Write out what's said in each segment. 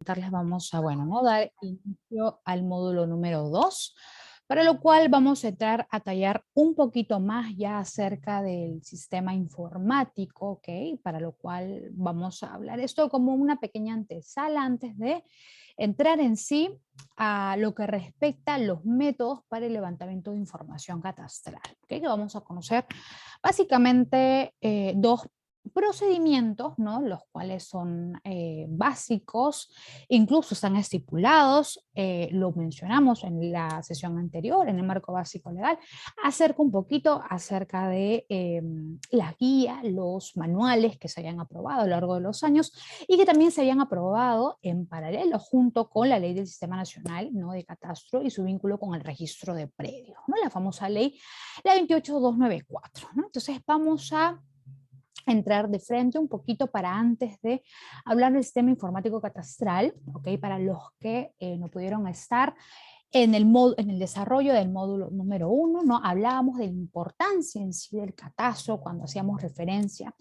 Les vamos a, bueno, ¿no? Dar inicio al módulo número 2, para lo cual vamos a entrar a tallar un poquito más ya acerca del sistema informático, ¿ok? Para lo cual vamos a hablar esto como una pequeña antesala antes de entrar en sí a lo que respecta a los métodos para el levantamiento de información catastral, ¿ok? Que vamos a conocer básicamente dos procedimientos, ¿no? Los cuales son básicos, incluso están estipulados, lo mencionamos en la sesión anterior, en el marco básico legal, acerca un poquito acerca de las guías, los manuales que se habían aprobado a lo largo de los años y que también se habían aprobado en paralelo junto con la ley del Sistema Nacional, ¿no? De Catastro y su vínculo con el registro de predios, ¿no? La famosa ley, la 28294, ¿no? Entonces vamos a entrar de frente un poquito para antes de hablar del sistema informático catastral, ¿ok? Para los que no pudieron estar en el desarrollo del módulo número 1, ¿no? Hablábamos de la importancia en sí del catastro cuando hacíamos referencia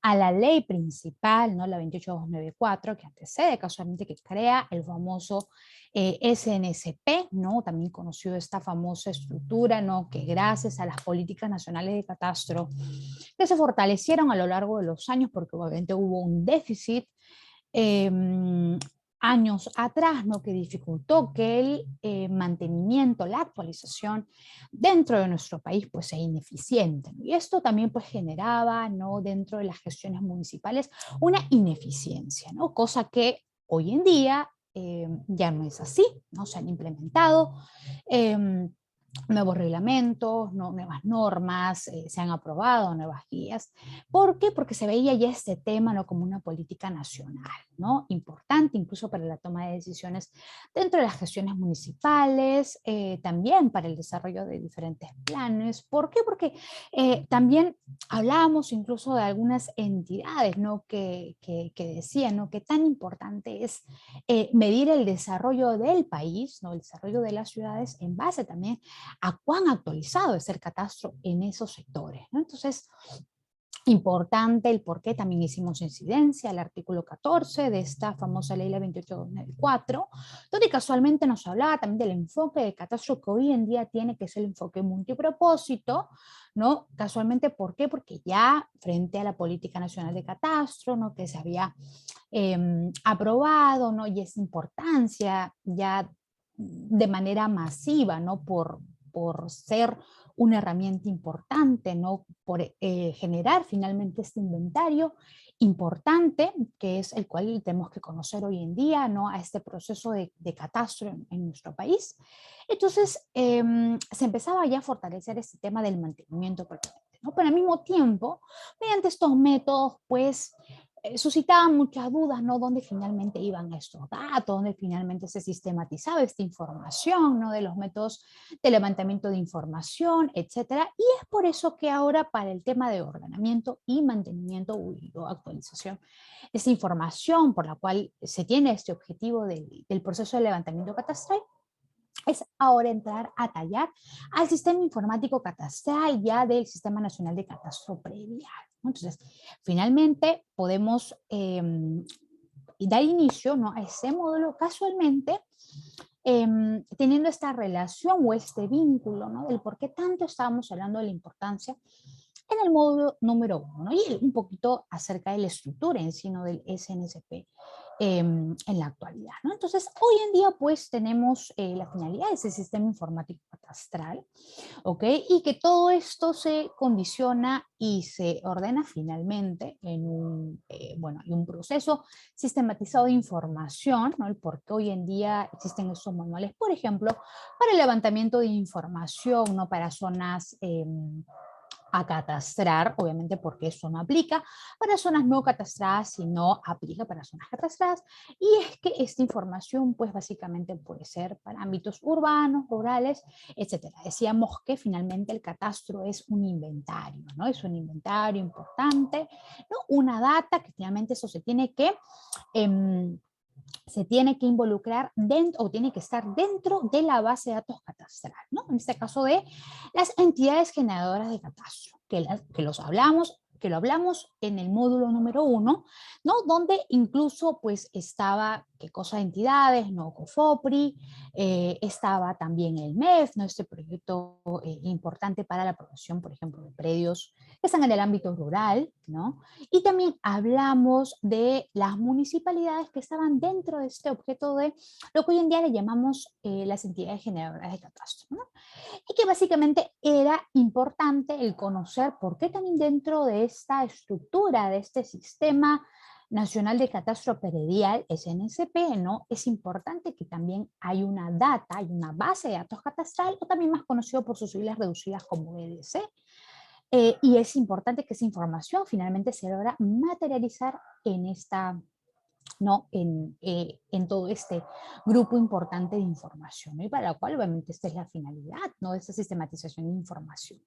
a la ley principal, ¿no? La 28294, que antecede casualmente, que crea el famoso SNSP, ¿no? También conoció esta famosa estructura, ¿no? Que gracias a las políticas nacionales de catastro que se fortalecieron a lo largo de los años, porque obviamente hubo un déficit eh, años atrás, ¿no? Que dificultó que el mantenimiento, la actualización dentro de nuestro país pues sea ineficiente, ¿no? Y esto también pues generaba, ¿no? Dentro de las gestiones municipales una ineficiencia, ¿no? Cosa que hoy en día ya no es así, ¿no? Se han implementado nuevos reglamentos, ¿no? Nuevas normas, se han aprobado nuevas guías. ¿Por qué? Porque se veía ya este tema, ¿no? Como una política nacional, ¿no? Importante incluso para la toma de decisiones dentro de las gestiones municipales, también para el desarrollo de diferentes planes. ¿Por qué? Porque también hablábamos incluso de algunas entidades, ¿no? Que decían, ¿no? Que tan importante es medir el desarrollo del país, ¿no? El desarrollo de las ciudades en base también a cuán actualizado es el catastro en esos sectores, ¿no? Entonces, importante el por qué también hicimos incidencia al artículo 14 de esta famosa ley la 28294, donde casualmente nos hablaba también del enfoque de catastro que hoy en día tiene, que es el enfoque multipropósito, ¿no? Casualmente, ¿por qué? Porque ya frente a la Política Nacional de Catastro, ¿no? Que se había aprobado, ¿no? Y esa importancia ya de manera masiva, ¿no? Por ser una herramienta importante, ¿no? Por generar finalmente este inventario importante, que es el cual tenemos que conocer hoy en día, ¿no? A este proceso de catastro en nuestro país. Entonces, se empezaba ya a fortalecer este tema del mantenimiento permanente, ¿no? Pero al mismo tiempo, mediante estos métodos, pues, suscitaban muchas dudas, ¿no? ¿Dónde finalmente iban estos datos? ¿Dónde finalmente se sistematizaba esta información, ¿no? De los métodos de levantamiento de información, etcétera. Y es por eso que ahora para el tema de ordenamiento y mantenimiento o actualización de esta información por la cual se tiene este objetivo del proceso de levantamiento catastral, es ahora entrar a tallar al sistema informático catastral ya del Sistema Nacional de Catastro Predial, ¿no? Entonces, finalmente podemos dar inicio, ¿no? A ese módulo casualmente teniendo esta relación o este vínculo, ¿no? Del por qué tanto estábamos hablando de la importancia en el módulo número 1, ¿no? Y un poquito acerca de la estructura en sí, ¿no? Del SNSP en la actualidad, ¿no? Entonces, hoy en día, pues, tenemos la finalidad de ese sistema informático catastral, ¿ok? Y que todo esto se condiciona y se ordena finalmente en bueno, en un proceso sistematizado de información, ¿no? El por qué hoy en día existen estos manuales, por ejemplo, para el levantamiento de información, ¿no? Para zonas a catastrar, obviamente porque eso no aplica para zonas no catastradas, sino aplica para zonas catastradas. Y es que esta información, pues básicamente puede ser para ámbitos urbanos, rurales, etcétera. Decíamos que finalmente el catastro es un inventario, ¿no? Es un inventario importante, ¿no? Una data que finalmente eso eh, se tiene que involucrar dentro o tiene que estar dentro de la base de datos catastral, ¿no? En este caso de las entidades generadoras de catastro, que lo hablamos en el módulo número 1, ¿no? Donde incluso pues estaba qué cosa de entidades, ¿no? COFOPRI, estaba también el MEF, ¿no? Este proyecto importante para la aprobación, por ejemplo, de predios que están en el ámbito rural, ¿no? Y también hablamos de las municipalidades que estaban dentro de este objeto de lo que hoy en día le llamamos las entidades generadoras de catastro, ¿no? Y que básicamente era importante el conocer por qué también dentro de esta estructura, de este sistema nacional de catastro predial, SNSP, ¿no? Es importante que también hay una data, hay una base de datos catastral, o también más conocido por sus siglas reducidas como BDC, y es importante que esa información finalmente se logra materializar en esta, ¿no? En todo este grupo importante de información, ¿no? Y para la cual obviamente esta es la finalidad, ¿no? De esta sistematización de información.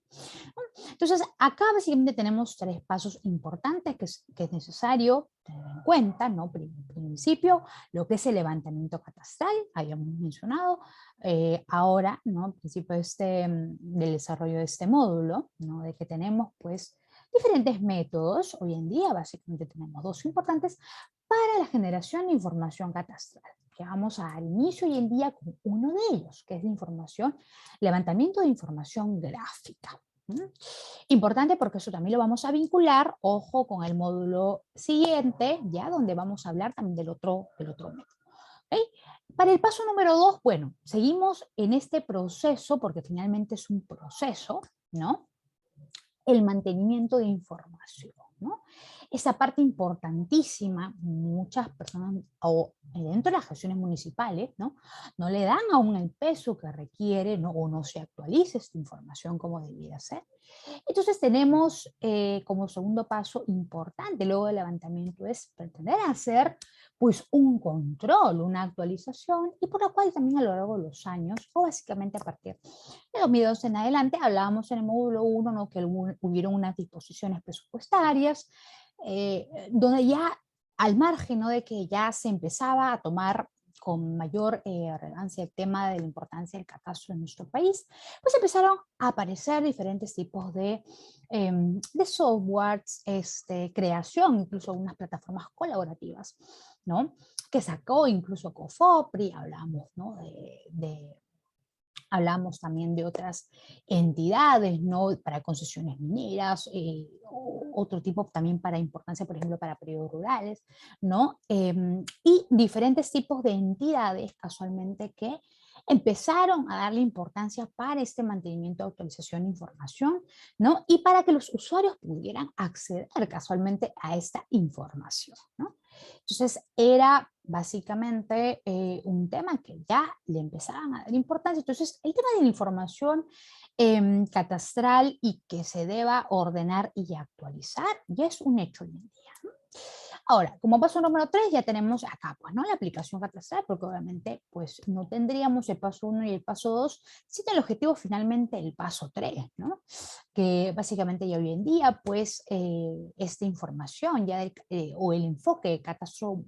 Entonces, acá básicamente tenemos tres pasos importantes que es necesario tener en cuenta, ¿no? Principio, lo que es el levantamiento catastral, habíamos mencionado, ahora, ¿no? Al principio del desarrollo de este módulo, ¿no? De que tenemos, pues, diferentes métodos. Hoy en día, básicamente, tenemos dos importantes para la generación de información catastral, que vamos a dar inicio hoy en día con uno de ellos, que es la información, levantamiento de información gráfica. Importante porque eso también lo vamos a vincular, ojo, con el módulo siguiente, ya donde vamos a hablar también del otro método. ¿Okay? Para el paso número 2, bueno, seguimos en este proceso, porque finalmente es un proceso, ¿no? El mantenimiento de información, ¿no? Esa parte importantísima, muchas personas, o dentro de las gestiones municipales, ¿no? No le dan aún el peso que requiere, ¿no? O no se actualiza esta información como debiera ser. Entonces tenemos como segundo paso importante luego del levantamiento es pretender hacer pues un control, una actualización, y por lo cual también a lo largo de los años, o básicamente a partir de 2012 en adelante, hablábamos en el módulo 1, ¿no? Que hubieron unas disposiciones presupuestarias, donde ya al margen, ¿no? De que ya se empezaba a tomar con mayor relevancia el tema de la importancia del catastro en nuestro país, pues empezaron a aparecer diferentes tipos de softwares, creación, incluso unas plataformas colaborativas, ¿no? Que sacó incluso COFOPRI, hablamos, ¿no? Hablamos también de otras entidades, ¿no? Para concesiones mineras, otro tipo también para importancia, por ejemplo, para periodos rurales, ¿no? Y diferentes tipos de entidades, casualmente, que empezaron a darle importancia para este mantenimiento de actualización de información, ¿no? Y para que los usuarios pudieran acceder casualmente a esta información, ¿no? Entonces era básicamente un tema que ya le empezaban a dar importancia. Entonces el tema de la información catastral y que se deba ordenar y actualizar ya es un hecho hoy en día, ¿no? Ahora, como paso número 3 ya tenemos acá, pues, ¿no? La aplicación catastral, porque obviamente, pues, no tendríamos el paso 1 y el paso 2 sin el objetivo finalmente el paso 3, ¿no? Que básicamente ya hoy en día, pues, esta información ya o el enfoque de catastro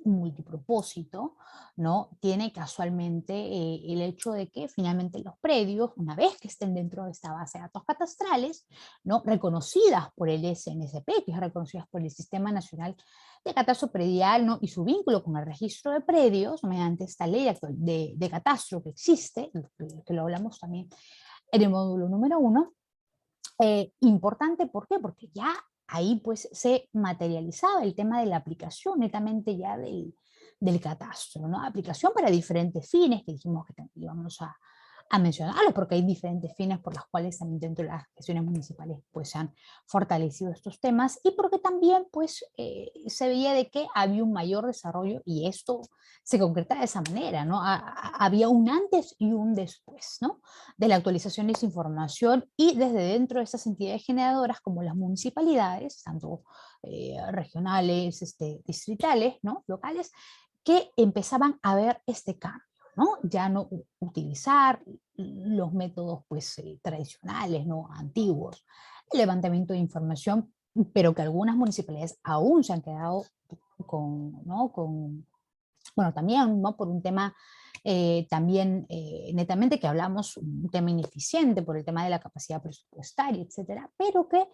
multipropósito, ¿no? Tiene casualmente el hecho de que finalmente los predios, una vez que estén dentro de esta base de datos catastrales, ¿no? Reconocidas por el SNSP, que es reconocidas por el Sistema Nacional de Catastro Predial, ¿no? Y su vínculo con el registro de predios, mediante esta ley de catastro que existe, que lo hablamos también en el módulo número 1, importante, ¿por qué? Porque ya ahí pues se materializaba el tema de la aplicación netamente ya del catastro, ¿no? Aplicación para diferentes fines que dijimos que íbamos a mencionarlos, porque hay diferentes fines por los cuales también dentro de las gestiones municipales pues se han fortalecido estos temas, y porque también pues se veía de que había un mayor desarrollo y esto se concreta de esa manera, ¿no? Había un antes y un después, ¿no? De la actualización de esa información, y desde dentro de estas entidades generadoras como las municipalidades, tanto regionales, distritales, ¿no? Locales, que empezaban a ver este cambio, ¿no? Ya no utilizar los métodos pues, tradicionales, ¿no? Antiguos, el levantamiento de información, pero que algunas municipalidades aún se han quedado con, ¿no? Con, bueno, también, ¿no? Por un tema también netamente que hablamos un tema ineficiente por el tema de la capacidad presupuestaria, etcétera, pero que,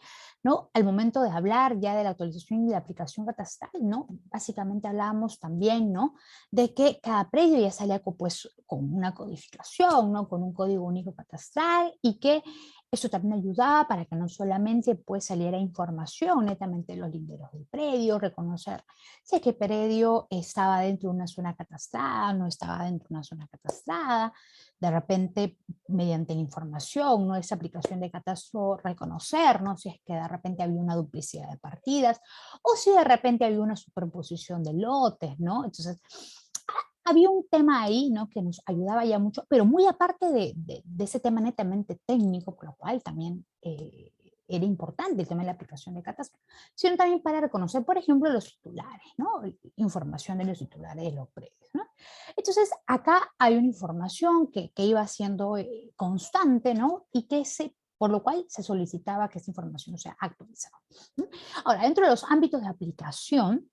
¿no?, al momento de hablar ya de la actualización y de la aplicación catastral, ¿no?, básicamente hablábamos también, ¿no?, de que cada predio ya salía pues, con una codificación, ¿no?, con un código único catastral, y que eso también ayudaba para que no solamente pues saliera información netamente de los linderos del predio, reconocer si es que el predio estaba dentro de una zona catastrada, no estaba dentro de una zona catastrada, de repente mediante la información, ¿no?, esa aplicación de catastro, reconocer, ¿no?, si es que de repente había una duplicidad de partidas o si de repente había una superposición de lotes, ¿no? Entonces, había un tema ahí, ¿no?, que nos ayudaba ya mucho, pero muy aparte de ese tema netamente técnico, por lo cual también era importante el tema de la aplicación de catastro, sino también para reconocer, por ejemplo, los titulares, ¿no?, información de los titulares de los predios, ¿no? Entonces, acá hay una información que iba siendo constante, ¿no?, y que por lo cual se solicitaba que esa información sea actualizada, ¿no? Ahora, dentro de los ámbitos de aplicación,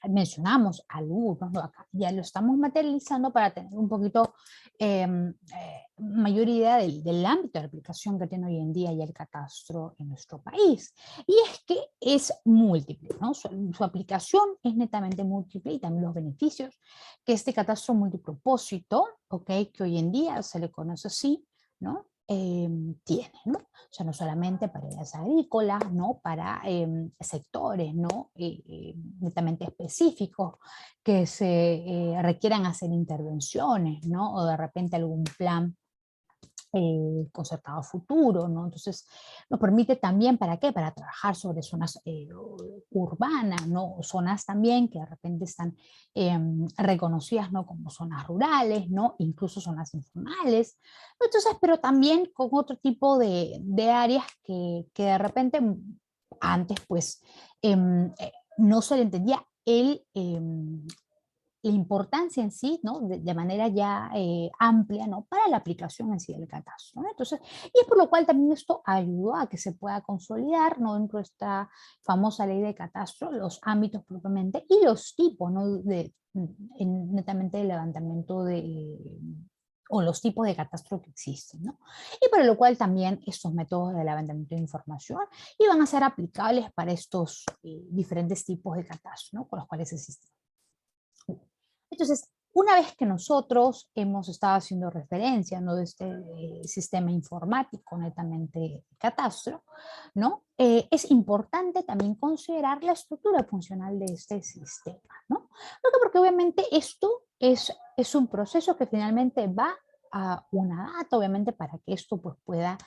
mencionamos algunos, ¿no?, acá ya lo estamos materializando para tener un poquito mayor idea del ámbito de aplicación que tiene hoy en día ya el catastro en nuestro país. Y es que es múltiple, ¿no? Su aplicación es netamente múltiple, y también los beneficios que este catastro multipropósito, ¿ok?, que hoy en día se le conoce así, ¿no?, tiene, ¿no? O sea, no solamente para áreas agrícolas, ¿no?, para sectores, ¿no?, netamente específicos que se requieran hacer intervenciones, ¿no?, o de repente algún plan concertado a futuro, ¿no? Entonces, nos permite también, ¿para qué? Para trabajar sobre zonas urbanas, ¿no? Zonas también que de repente están reconocidas, ¿no?, como zonas rurales, ¿no?, incluso zonas informales. Entonces, pero también con otro tipo de áreas que de repente antes, pues, no se le entendía la importancia en sí, ¿no?, de manera ya amplia, ¿no?, para la aplicación en sí del catastro, ¿no? Entonces, y es por lo cual también esto ayudó a que se pueda consolidar, ¿no?, dentro de esta famosa ley de catastro, los ámbitos propiamente y los tipos, ¿no?, netamente de levantamiento o los tipos de catastro que existen, ¿no? Y por lo cual también estos métodos de levantamiento de información iban a ser aplicables para estos diferentes tipos de catastro, ¿no?, con los cuales existen. Entonces, una vez que nosotros hemos estado haciendo referencia, ¿no?, de este sistema informático netamente catastro, ¿no?, es importante también considerar la estructura funcional de este sistema, ¿no? Porque obviamente esto es un proceso que finalmente va a una data, obviamente para que esto pues, pueda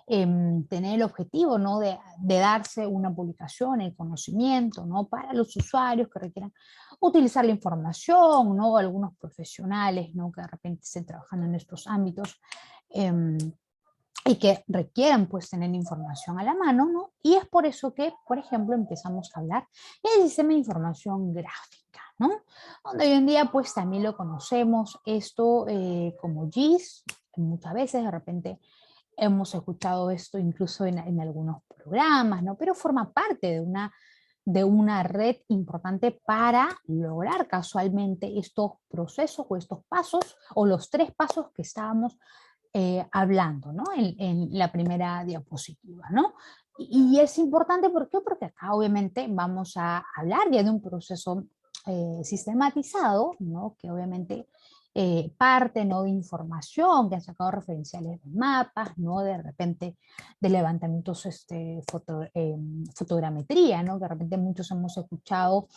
tener el objetivo, ¿no?, de darse una publicación, el conocimiento, ¿no?, para los usuarios que requieran utilizar la información, ¿no?, algunos profesionales, ¿no?, que de repente estén trabajando en estos ámbitos y que requieran pues tener información a la mano, ¿no? Y es por eso que, por ejemplo, empezamos a hablar del sistema de información gráfica, ¿no? Donde hoy en día pues también lo conocemos esto como GIS, muchas veces de repente hemos escuchado esto incluso en algunos programas, ¿no? Pero forma parte de una red importante para lograr casualmente estos procesos o estos pasos o los 3 pasos que estábamos hablando, ¿no?, en la primera diapositiva, ¿no? Y es importante, ¿por qué? Porque acá obviamente vamos a hablar ya de un proceso sistematizado, ¿no?, que obviamente parte, ¿no?, de información que han sacado referenciales de mapas, ¿no?, de repente de levantamientos, fotogrametría, ¿no?, que de repente muchos hemos escuchado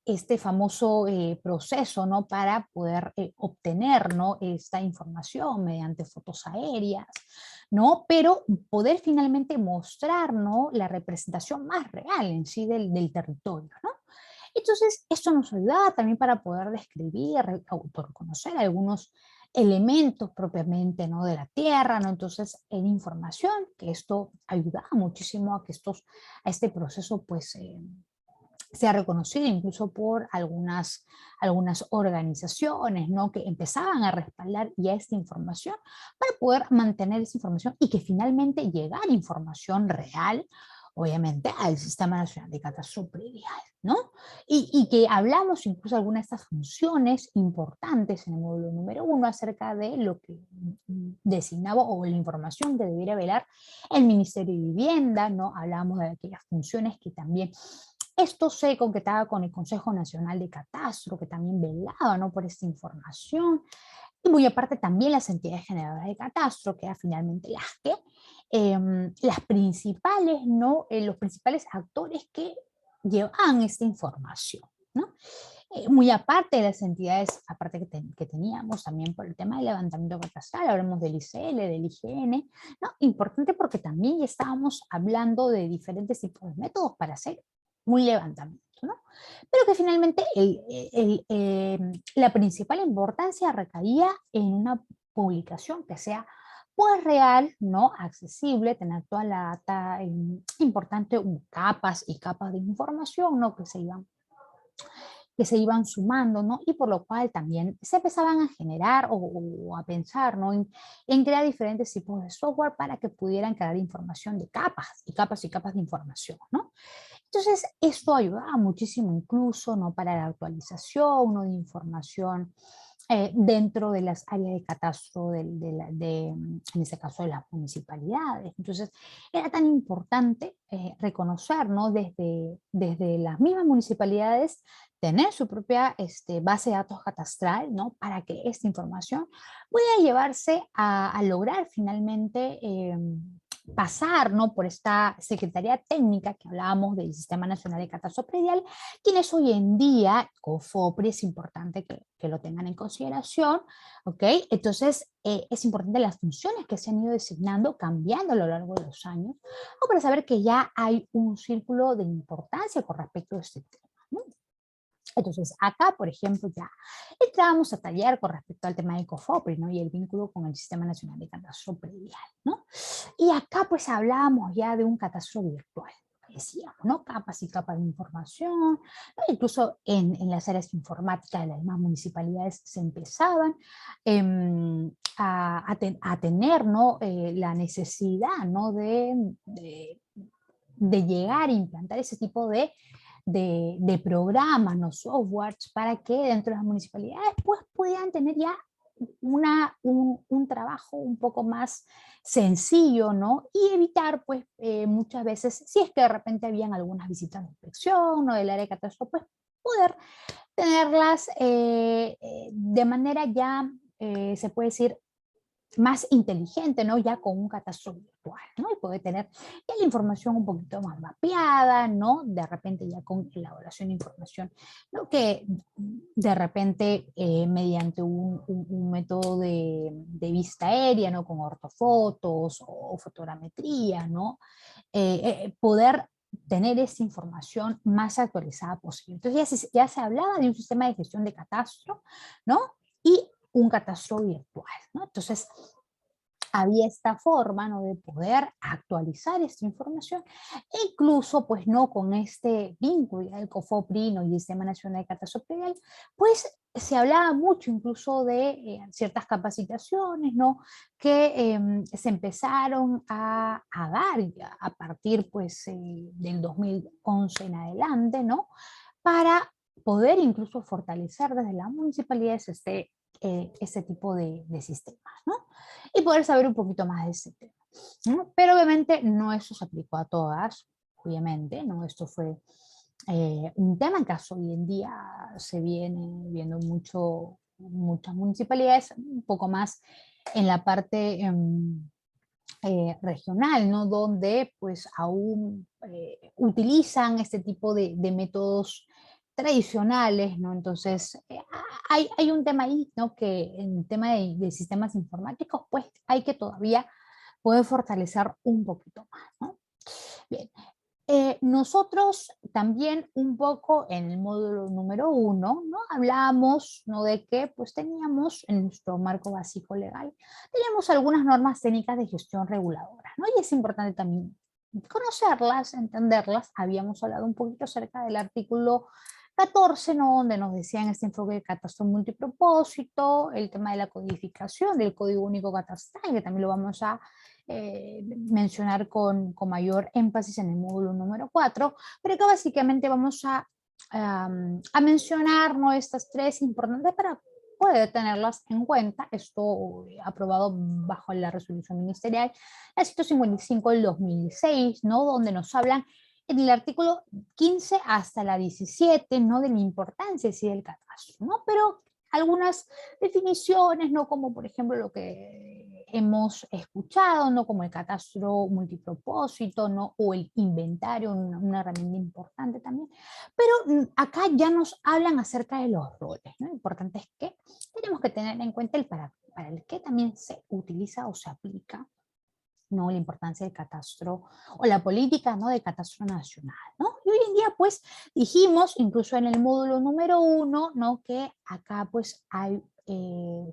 este famoso proceso, ¿no?, para poder obtener, ¿no?, esta información mediante fotos aéreas, ¿no?, pero poder finalmente mostrar, ¿no?, la representación más real en sí del territorio, ¿no? Entonces, esto nos ayuda también para poder describir, autoconocer algunos elementos propiamente, ¿no?, de la tierra, ¿no? Entonces, en información, que esto ayuda muchísimo a que a este proceso, pues, sea reconocido incluso por algunas organizaciones, ¿no?, que empezaban a respaldar ya esta información para poder mantener esa información y que finalmente llegara información real, obviamente, al Sistema Nacional de Catastro Predial, ¿no? Y que hablamos incluso de algunas de estas funciones importantes en el módulo número 1 acerca de lo que designaba o la información que debiera velar el Ministerio de Vivienda, ¿no? Hablamos de aquellas funciones que también esto se concretaba con el Consejo Nacional de Catastro, que también velaba, ¿no?, por esta información. Y muy aparte también las entidades generadoras de catastro, que eran finalmente las que, las principales, ¿no? Los principales actores que llevaban esta información, ¿no? Muy aparte de las entidades, aparte que teníamos también por el tema del levantamiento catastral, hablamos del ICL, del IGN, ¿no? Importante porque también ya estábamos hablando de diferentes tipos de métodos para hacer un levantamiento, ¿no? Pero que finalmente la principal importancia recaía en una publicación que sea pues real, ¿no? Accesible, tener toda la data importante, capas y capas de información, ¿no? Que se iban sumando, ¿no? Y por lo cual también se empezaban a generar o a pensar, ¿no? En crear diferentes tipos de software para que pudieran crear información de capas y capas y capas de información, ¿no? Entonces, esto ayudaba muchísimo incluso, ¿no?, para la actualización, ¿no?, de información dentro de las áreas de catastro, en este caso, de las municipalidades. Entonces, era tan importante reconocer, ¿no?, desde las mismas municipalidades, tener su propia base de datos catastral, ¿no?, para que esta información pueda llevarse a lograr finalmente pasar, ¿no?, por esta Secretaría Técnica que hablábamos del Sistema Nacional de Catastro Predial, quienes hoy en día, COFOPRI, es importante que lo tengan en consideración, ¿ok? Entonces, es importante las funciones que se han ido designando, cambiando a lo largo de los años, o para saber que ya hay un círculo de importancia con respecto a este tema, ¿no? Entonces, acá, por ejemplo, ya entrábamos a tallar con respecto al tema de COFOPRI, ¿no?, y el vínculo con el Sistema Nacional de Catastro Predial, ¿no? Y acá pues hablábamos ya de un catastro virtual, decíamos, ¿no? Capas y capas de información, ¿no? Incluso en las áreas informáticas de las demás municipalidades se empezaban a tener, ¿no?, la necesidad, ¿no?, de llegar a implantar ese tipo de programas, ¿no?, softwares, para que dentro de las municipalidades pues puedan tener ya un trabajo un poco más sencillo, ¿no? Y evitar, pues, muchas veces, si es que de repente habían algunas visitas de inspección, ¿no?, del área de catastro, pues, poder tenerlas de manera ya, se puede decir, más inteligente, ¿no?, ya con un catastro virtual, ¿no? Y poder tener ya la información un poquito más mapeada, ¿no? De repente ya con elaboración de información, ¿no?, que de repente mediante un método de vista aérea, ¿no?, con ortofotos o fotogrametría, ¿no? Poder tener esa información más actualizada posible. Entonces ya se hablaba de un sistema de gestión de catastro, ¿no? Y un catastro virtual, ¿no? Entonces, había esta forma, ¿no?, de poder actualizar esta información, e incluso, pues, no con este vínculo del COFOPRI, ¿no?, y el Sistema Nacional de Catastro Predial, pues, se hablaba mucho incluso de ciertas capacitaciones, ¿no?, que se empezaron a dar ya a partir, pues, del 2011 en adelante, ¿no?, para poder incluso fortalecer desde las municipalidades este tipo de sistemas, ¿no? Y poder saber un poquito más de ese tema, ¿no? Pero obviamente no eso se aplicó a todas, obviamente, ¿no? Esto fue un tema que hasta hoy en día se viene viendo muchas municipalidades, un poco más en la parte regional, ¿no?, donde pues aún utilizan este tipo de métodos tradicionales, ¿no? Entonces, hay un tema ahí, ¿no?, que en tema de sistemas informáticos, pues hay que todavía poder fortalecer un poquito más, ¿no? Bien, nosotros también un poco en el módulo número 1, ¿no?, hablábamos, ¿no?, de que pues teníamos en nuestro marco básico legal, teníamos algunas normas técnicas de gestión reguladora, ¿no? Y es importante también conocerlas, entenderlas. Habíamos hablado un poquito acerca del artículo 14, ¿no?, donde nos decían este enfoque de catastro multipropósito, el tema de la codificación del Código Único Catastral, que también lo vamos a mencionar con mayor énfasis en el módulo número 4, pero acá básicamente vamos a mencionar, ¿no?, estas tres importantes para poder tenerlas en cuenta. Esto aprobado bajo la resolución ministerial, la 155 del 2006, ¿no?, donde nos hablan en el artículo 15 hasta la 17, ¿no?, de la importancia sí, del catastro, ¿no? Pero algunas definiciones, ¿no?, como por ejemplo lo que hemos escuchado, ¿no?, como el catastro multipropósito, ¿no?, o el inventario, una herramienta importante también. Pero acá ya nos hablan acerca de los roles, ¿no? Lo importante es que tenemos que tener en cuenta el para el que también se utiliza o se aplica, ¿no?, la importancia del catastro o la política, ¿no?, del catastro nacional, ¿no? Y hoy en día, pues, dijimos, incluso en el módulo número 1, ¿no?, que acá, pues, hay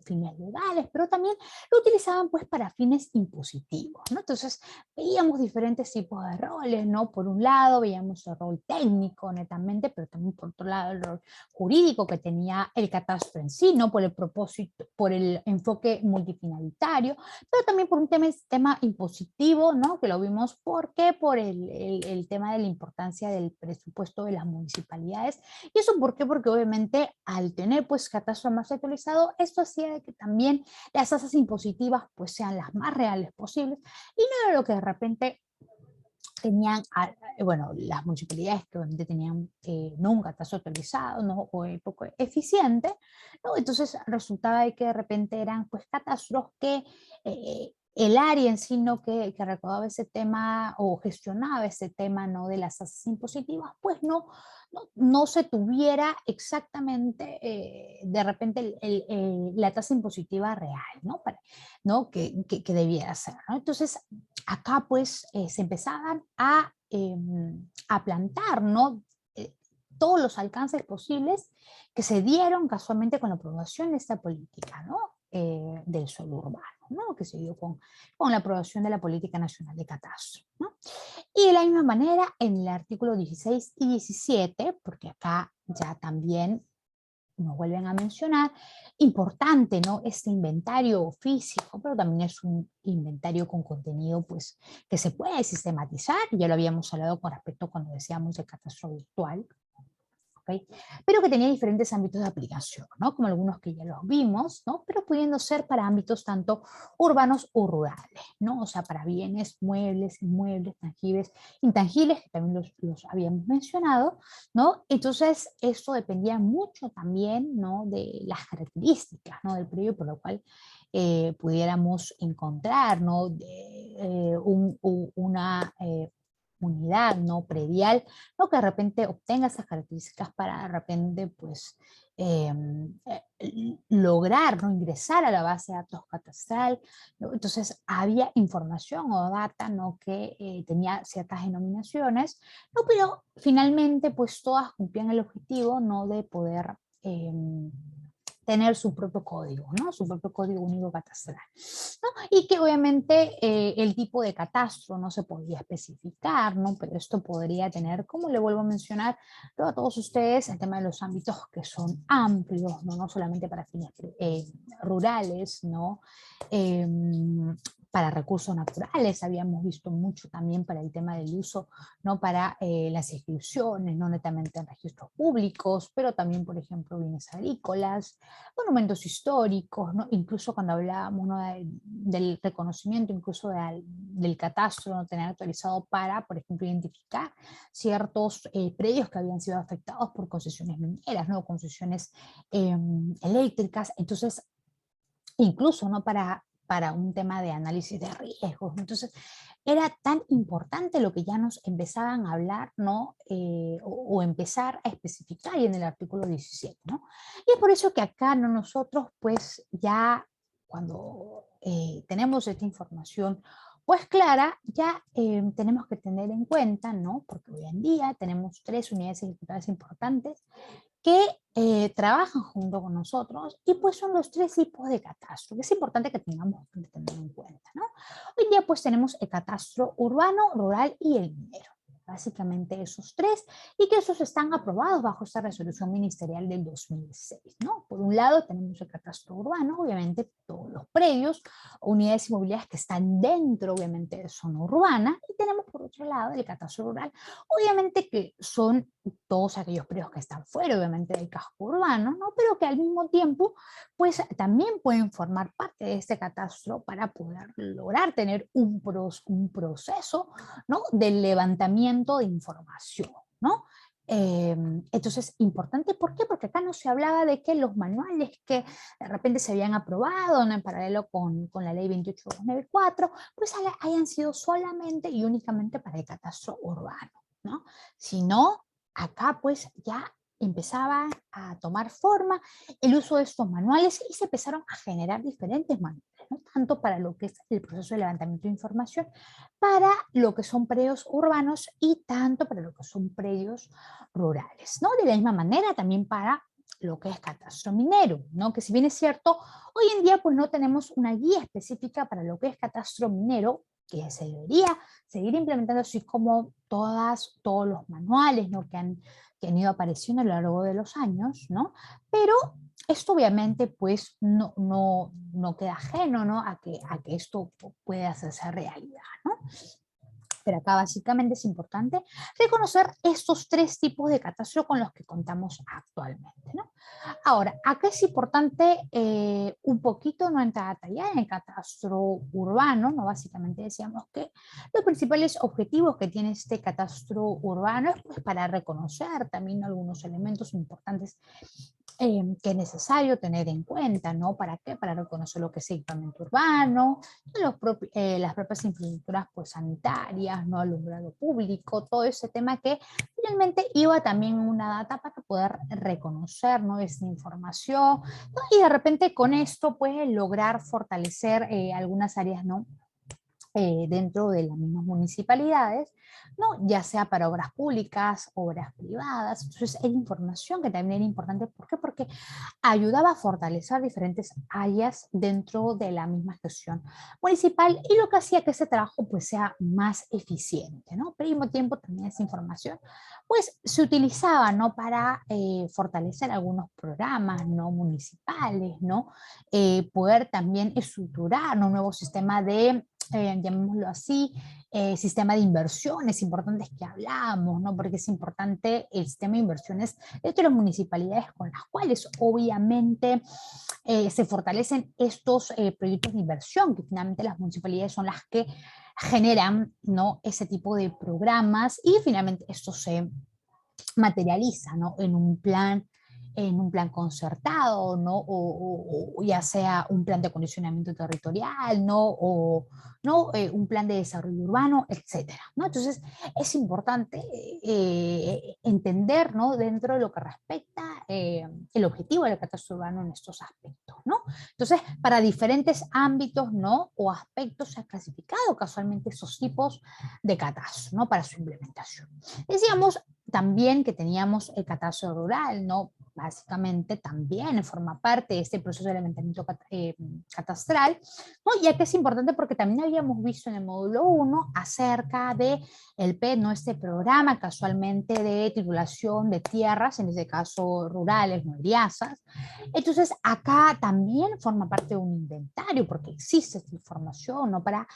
fines legales, pero también lo utilizaban, pues, para fines impositivos, ¿no? Entonces, veíamos diferentes tipos de roles, ¿no? Por un lado, veíamos el rol técnico, netamente, pero también, por otro lado, el rol jurídico que tenía el catastro en sí, ¿no?, por el propósito, por el enfoque multifinalitario, pero también por un tema impositivo, ¿no?, que lo vimos, ¿por qué? Por el tema de la importancia del presupuesto de las municipalidades. ¿Y eso por qué? Porque obviamente al tener, pues, catastro más actualizado, esto hacía de que también las tasas impositivas, pues, sean las más reales posibles, y no era lo que de repente tenían, bueno, las municipalidades que obviamente tenían no un catastro actualizado, ¿no?, o poco eficiente, ¿no? Entonces resultaba de que de repente eran, pues, catastros que el área en sí, ¿no?, que recaudaba ese tema o gestionaba ese tema, ¿no?, de las tasas impositivas, pues no se tuviera exactamente de repente la tasa impositiva real, ¿no? ¿No?, que debiera ser, ¿no? Entonces, acá pues se empezaban a plantar, ¿no?, todos los alcances posibles que se dieron casualmente con la aprobación de esta política, ¿no?, del suelo urbano, ¿no?, que se dio con la aprobación de la Política Nacional de Catastro, ¿no? Y de la misma manera en el artículo 16 y 17, porque acá ya también nos vuelven a mencionar, importante, ¿no?, este inventario físico, pero también es un inventario con contenido, pues, que se puede sistematizar, ya lo habíamos hablado con respecto cuando decíamos de catastro virtual, ¿ok? Pero que tenía diferentes ámbitos de aplicación, ¿no?, como algunos que ya los vimos, ¿no?, pero pudiendo ser para ámbitos tanto urbanos o rurales, ¿no? O sea, para bienes, muebles, inmuebles, tangibles, intangibles, que también los habíamos mencionado, ¿no? Entonces, esto dependía mucho también, ¿no?, de las características, ¿no?, del predio, por lo cual pudiéramos encontrar, ¿no?, una unidad, ¿no?, predial, ¿no?, que de repente obtenga esas características para de repente, pues, lograr, ¿no?, ingresar a la base de datos catastral, ¿no? Entonces, había información o data, ¿no?, que tenía ciertas denominaciones, ¿no?, pero finalmente, pues, todas cumplían el objetivo, ¿no?, de poder tener su propio código, ¿no?, su propio código único catastral, ¿no? Y que obviamente el tipo de catastro no se podía especificar, ¿no?, pero esto podría tener, como le vuelvo a mencionar a todos ustedes, el tema de los ámbitos que son amplios, no solamente para fines rurales, ¿no?, para recursos naturales, habíamos visto mucho también para el tema del uso, ¿no?, para las inscripciones, no netamente en registros públicos, pero también, por ejemplo, bienes agrícolas, monumentos históricos, ¿no?, incluso cuando hablábamos, ¿no?, del reconocimiento, incluso del catastro, no tener actualizado para, por ejemplo, identificar ciertos predios que habían sido afectados por concesiones mineras, ¿no?, concesiones eléctricas, entonces, incluso, ¿no?, para un tema de análisis de riesgos. Entonces, era tan importante lo que ya nos empezaban a hablar, ¿no?, o empezar a especificar y en el artículo 17, ¿no? Y es por eso que acá, ¿no?, nosotros, pues, ya cuando tenemos esta información, pues, clara, ya tenemos que tener en cuenta, ¿no?, porque hoy en día tenemos 3 unidades ejecutadas importantes que trabajan junto con nosotros y pues son los 3 tipos de catastro, que es importante que tengamos que tener en cuenta, ¿no? Hoy en día pues tenemos el catastro urbano, rural y el minero. básicamente esos tres, y que esos están aprobados bajo esta resolución ministerial del 2006, ¿no? Por un lado tenemos el catastro urbano, obviamente todos los predios, unidades inmobiliarias que están dentro, obviamente, de zona urbana, y tenemos por otro lado el catastro rural, obviamente que son todos aquellos predios que están fuera, obviamente, del casco urbano, ¿no? Pero que al mismo tiempo, pues también pueden formar parte de este catastro para poder lograr tener un proceso, ¿no?, del levantamiento de información, ¿no? Entonces, importante, ¿por qué? Porque acá no se hablaba de que los manuales que de repente se habían aprobado, ¿no?, en paralelo con la ley 28/2004, pues hayan sido solamente y únicamente para el catastro urbano, ¿no? Sino, acá pues ya empezaba a tomar forma el uso de estos manuales y se empezaron a generar diferentes manuales, ¿no? Tanto para lo que es el proceso de levantamiento de información, para lo que son predios urbanos y tanto para lo que son predios rurales, ¿no? De la misma manera también para lo que es catastro minero, ¿no? Que si bien es cierto, hoy en día pues no tenemos una guía específica para lo que es catastro minero, que se debería seguir implementando, así como todos los manuales, ¿no?, que han ido apareciendo a lo largo de los años, ¿no? Pero esto obviamente pues no queda ajeno, ¿no?, a que esto puede hacerse realidad, ¿no? Pero acá básicamente es importante reconocer estos tres tipos de catastro con los que contamos actualmente, ¿no? Ahora, acá es importante un poquito no entrar a detallar en el catastro urbano, ¿no? Básicamente decíamos que los principales objetivos que tiene este catastro urbano es pues para reconocer también algunos elementos importantes que es necesario tener en cuenta, ¿no? ¿Para qué? Para reconocer lo que es equipamiento urbano, las propias infraestructuras pues, sanitarias, ¿no?, alumbrado público, todo ese tema que finalmente iba también una data para poder reconocer, ¿no?, esta información, ¿no? Y de repente con esto pues lograr fortalecer algunas áreas, ¿no?, dentro de las mismas municipalidades, ¿no?, ya sea para obras públicas, obras privadas. Entonces era información que también era importante. ¿Por qué? Porque ayudaba a fortalecer diferentes áreas dentro de la misma gestión municipal y lo que hacía que ese trabajo pues sea más eficiente, ¿no? Pero al mismo tiempo también esa información pues se utilizaba, ¿no?, para fortalecer algunos programas, ¿no?, municipales, ¿no? Poder también estructurar, ¿no?, un nuevo sistema de llamémoslo así, sistema de inversiones importantes que hablamos, ¿no? Porque es importante el sistema de inversiones dentro de las municipalidades con las cuales obviamente se fortalecen estos proyectos de inversión, que finalmente las municipalidades son las que generan, ¿no?, ese tipo de programas y finalmente esto se materializa, ¿no?, en un plan concertado, ¿no? O ya sea un plan de acondicionamiento territorial, ¿no? O ¿no?, un plan de desarrollo urbano, etcétera, ¿no? Entonces es importante entender, ¿no?, dentro de lo que respecta el objetivo del catastro urbano en estos aspectos, ¿no? Entonces, para diferentes ámbitos, ¿no?, o aspectos se han clasificado casualmente esos tipos de catastro, ¿no?, para su implementación. Decíamos también que teníamos el catastro rural, ¿no? Básicamente también forma parte de este proceso de levantamiento catastral, ¿no? Ya que es importante porque también habíamos visto en el módulo 1 acerca de el PET, ¿no?, este programa casualmente de titulación de tierras, en este caso rurales, no eriazas. Entonces acá también forma parte de un inventario porque existe esta información, ¿no?, para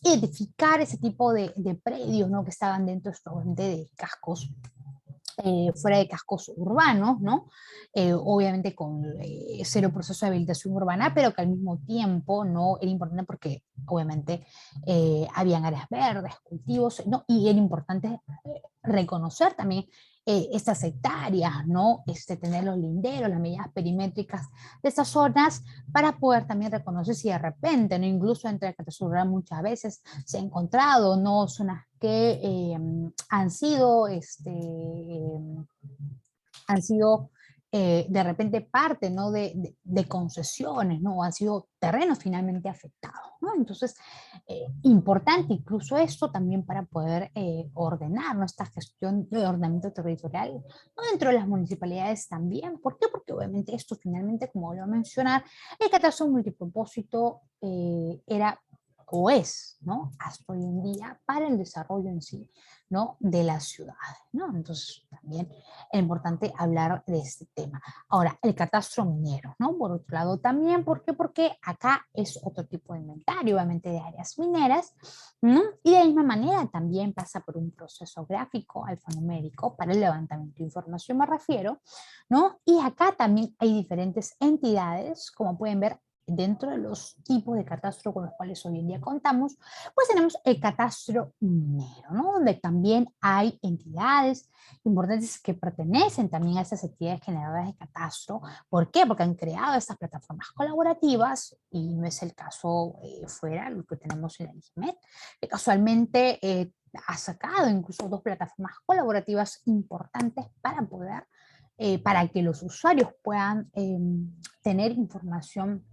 identificar ese tipo de predios, ¿no?, que estaban dentro de cascos fuera de cascos urbanos, ¿no? Obviamente con cero proceso de habilitación urbana, pero que al mismo tiempo no era importante porque obviamente habían áreas verdes, cultivos, ¿no? Y era importante reconocer también estas hectáreas, ¿no? Tener los linderos, las medidas perimétricas de estas zonas para poder también reconocer si de repente, ¿no?, incluso entre el catastro rural muchas veces se ha encontrado, ¿no?, zonas que han sido de repente parte, ¿no?, de concesiones, ¿no?, o han sido terrenos finalmente afectados, ¿no? Entonces, importante incluso esto también para poder ordenar nuestra gestión de ordenamiento territorial, ¿no?, dentro de las municipalidades también. ¿Por qué? Porque obviamente esto finalmente, como voy a mencionar, el catastro multipropósito era o es, ¿no? Hasta hoy en día para el desarrollo en sí, ¿no? De las ciudades, ¿no? Entonces, también es importante hablar de este tema. Ahora, el catastro minero, ¿no? Por otro lado también, ¿por qué? Porque acá es otro tipo de inventario, obviamente de áreas mineras, ¿no? Y de la misma manera también pasa por un proceso gráfico alfanumérico para el levantamiento de información, me refiero, ¿no? Y acá también hay diferentes entidades, como pueden ver, dentro de los tipos de catastro con los cuales hoy en día contamos, pues tenemos el catastro minero, ¿no? Donde también hay entidades importantes que pertenecen también a estas entidades generadoras de catastro. ¿Por qué? Porque han creado estas plataformas colaborativas y no es el caso fuera, lo que tenemos en el IGMET, que casualmente ha sacado incluso 2 plataformas colaborativas importantes para poder, para que los usuarios puedan tener información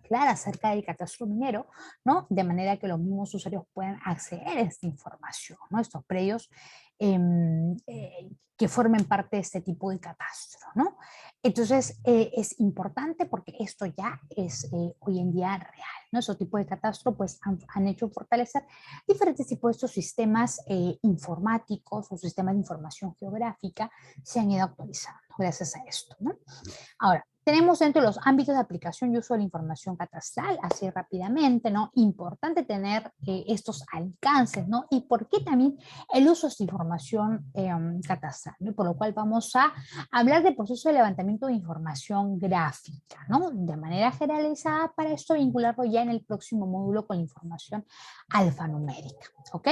clara acerca del catastro minero, ¿no? De manera que los mismos usuarios puedan acceder a esta información, ¿no? Estos predios que formen parte de este tipo de catastro, ¿no? Entonces, es importante porque esto ya es hoy en día real, ¿no? Esos tipos de catastro pues han hecho fortalecer diferentes tipos de estos sistemas informáticos o sistemas de información geográfica se han ido actualizando gracias a esto, ¿no? Ahora, tenemos dentro de los ámbitos de aplicación y uso de la información catastral, así rápidamente, ¿no? Importante tener estos alcances, ¿no? Y por qué también el uso de esta información catastral, ¿no? Por lo cual vamos a hablar del proceso de levantamiento de información gráfica, ¿no? De manera generalizada, para esto vincularlo ya en el próximo módulo con la información alfanumérica, ¿ok?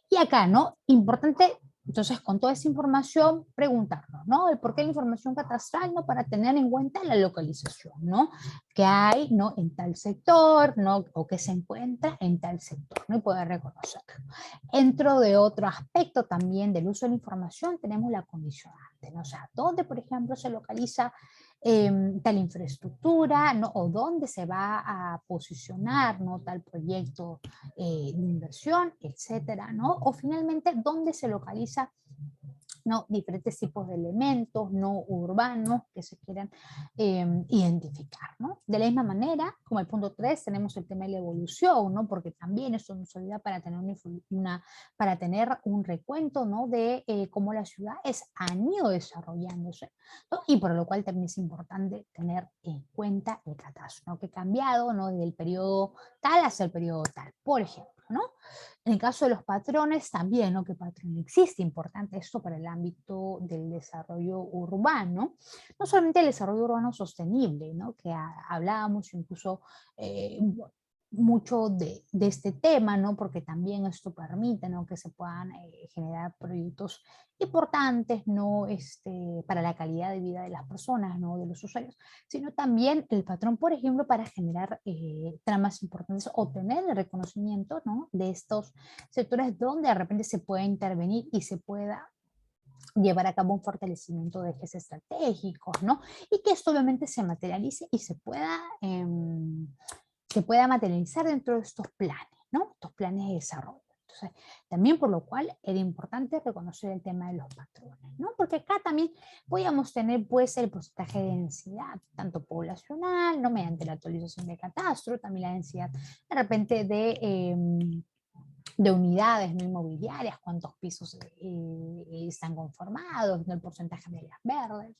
Y acá, ¿no? Importante entonces, con toda esa información, preguntarnos, ¿no? El por qué la información catastral, ¿no? Para tener en cuenta la localización, ¿no? Que hay, ¿no? En tal sector, ¿no? O que se encuentra en tal sector, ¿no? Y poder reconocerlo. Dentro de otro aspecto también del uso de la información, tenemos la condicionante, ¿no? O sea, dónde, por ejemplo, se localiza tal infraestructura, ¿no? O dónde se va a posicionar, ¿no? Tal proyecto de inversión, etcétera, ¿no? O finalmente, dónde se localiza, ¿no? Diferentes tipos de elementos no urbanos que se quieran identificar, ¿no? De la misma manera, como el punto 3, tenemos el tema de la evolución, ¿no? Porque también esto nos ayuda para tener, para tener un recuento, ¿no? De cómo las ciudades han ido desarrollándose, ¿no? Y por lo cual también es importante tener en cuenta el catastro, ¿no? Que ha cambiado, ¿no? Desde el periodo tal hasta el periodo tal, por ejemplo, ¿no? En el caso de los patrones también, ¿no? ¿Qué patrón existe? Importante esto para el ámbito del desarrollo urbano. No solamente el desarrollo urbano sostenible, ¿no? Que hablábamos incluso eh, mucho de este tema, ¿no? Porque también esto permite, ¿no? Que se puedan generar proyectos importantes, ¿no? Para la calidad de vida de las personas, ¿no? De los usuarios, sino también el patrón, por ejemplo, para generar tramas importantes o tener el reconocimiento, ¿no? De estos sectores donde de repente se pueda intervenir y se pueda llevar a cabo un fortalecimiento de ejes estratégicos, ¿no? Y que esto obviamente se materialice y se pueda materializar dentro de estos planes, ¿no? Estos planes de desarrollo. Entonces, también por lo cual era importante reconocer el tema de los patrones, ¿no? Porque acá también podíamos tener pues el porcentaje de densidad, tanto poblacional, ¿no? Mediante la actualización de catastro, también la densidad de repente de unidades no inmobiliarias, cuántos pisos están conformados, ¿no? El porcentaje de áreas verdes,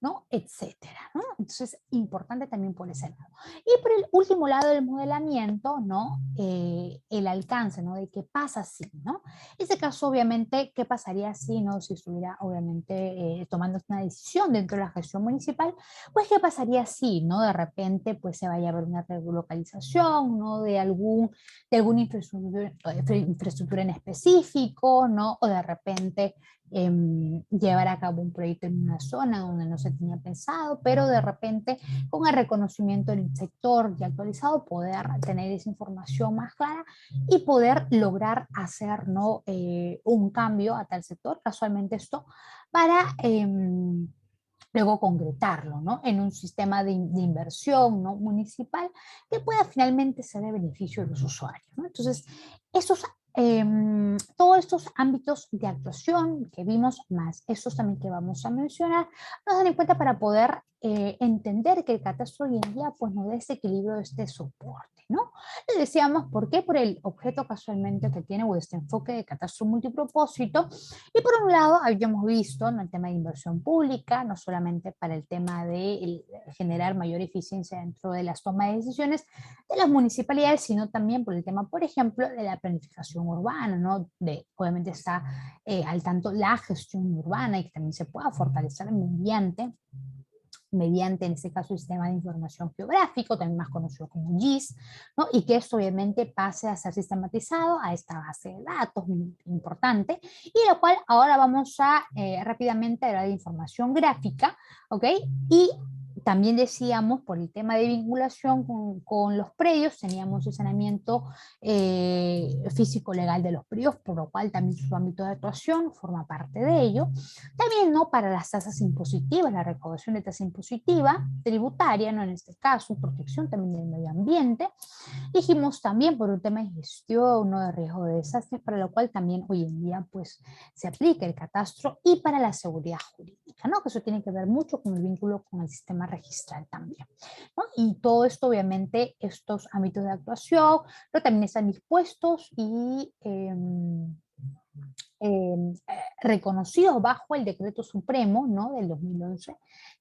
¿no? Etcétera, ¿no? Entonces, importante también por ese lado. Y por el último lado del modelamiento, ¿no? El alcance, ¿no? De qué pasa si, ¿no? En este caso, obviamente, ¿qué pasaría si, ¿no? Si estuviera, obviamente, tomando una decisión dentro de la gestión municipal, pues, ¿qué pasaría si, ¿no? De repente, pues, se vaya a ver una relocalización, ¿no? De alguna infraestructura en específico, ¿no? O de repente llevar a cabo un proyecto en una zona donde no se tenía pensado, pero de repente con el reconocimiento del sector ya actualizado, poder tener esa información más clara y poder lograr hacer, ¿no? Un cambio a tal sector, casualmente esto, para luego concretarlo, ¿no? En un sistema de inversión, ¿no? Municipal que pueda finalmente ser de beneficio de los usuarios, ¿no? Entonces, estos, todos estos ámbitos de actuación que vimos, más estos también que vamos a mencionar, nos dan en cuenta para poder entender que el catastro hoy en día pues nos da ese equilibrio de este soporte, ¿no? Le decíamos, ¿por qué? Por el objeto casualmente que tiene o este enfoque de catastro multipropósito. Y por un lado, habíamos visto en el tema de inversión pública, no solamente para el tema de generar mayor eficiencia dentro de las tomas de decisiones de las municipalidades, sino también por el tema, por ejemplo, de la planificación urbana, ¿no? Obviamente está al tanto la gestión urbana y que también se pueda fortalecer mediante, en este caso, el Sistema de Información Geográfico, también más conocido como GIS, ¿no? Y que esto obviamente pase a ser sistematizado a esta base de datos muy importante, y lo cual ahora vamos a rápidamente hablar de información gráfica, ¿ok? Y también decíamos, por el tema de vinculación con los predios, teníamos el saneamiento físico-legal de los predios, por lo cual también su ámbito de actuación forma parte de ello. También, ¿no? Para las tasas impositivas, la recaudación de tasa impositiva, tributaria, ¿no? En este caso, protección también del medio ambiente. Dijimos también por un tema de gestión, ¿no? De riesgo de desastres, para lo cual también hoy en día pues se aplica el catastro, y para la seguridad jurídica, ¿no? Que eso tiene que ver mucho con el vínculo con el sistema registral también, ¿no? Y todo esto, obviamente, estos ámbitos de actuación, pero también están dispuestos y reconocidos bajo el Decreto Supremo, ¿no? Del 2011,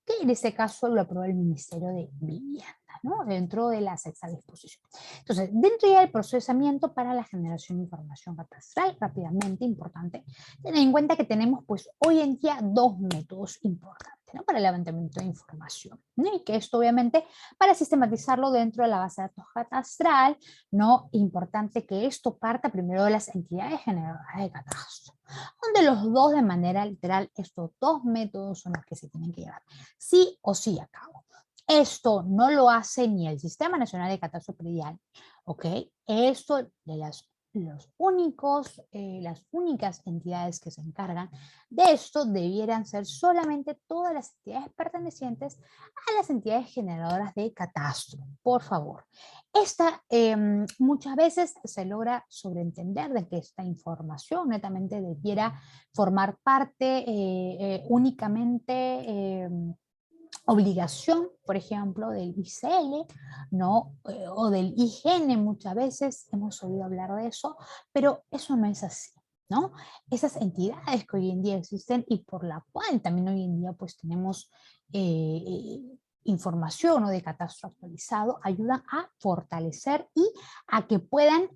que en este caso lo aprobó el Ministerio de Vivienda, ¿no? Dentro de la sexta disposición. Entonces, dentro ya del procesamiento para la generación de información catastral, rápidamente, importante tener en cuenta que tenemos pues hoy en día dos métodos importantes, ¿no? Para el levantamiento de información, ¿no? Y que esto obviamente para sistematizarlo dentro de la base de datos catastral, ¿no? Importante que esto parta primero de las entidades generadoras de catastro, donde los dos, de manera literal, estos dos métodos son los que se tienen que llevar sí o sí a cabo. Esto no lo hace ni el Sistema Nacional de Catastro Predial, ¿ok? Esto de las únicas entidades que se encargan de esto debieran ser solamente todas las entidades pertenecientes a las entidades generadoras de catastro, por favor. Esta muchas veces se logra sobreentender de que esta información netamente debiera formar parte únicamente obligación, por ejemplo, del ICL, ¿no? O del IGN, muchas veces hemos oído hablar de eso, pero eso no es así, ¿no? Esas entidades que hoy en día existen y por la cual también hoy en día pues tenemos información, ¿no? De catastro actualizado, ayudan a fortalecer y a que puedan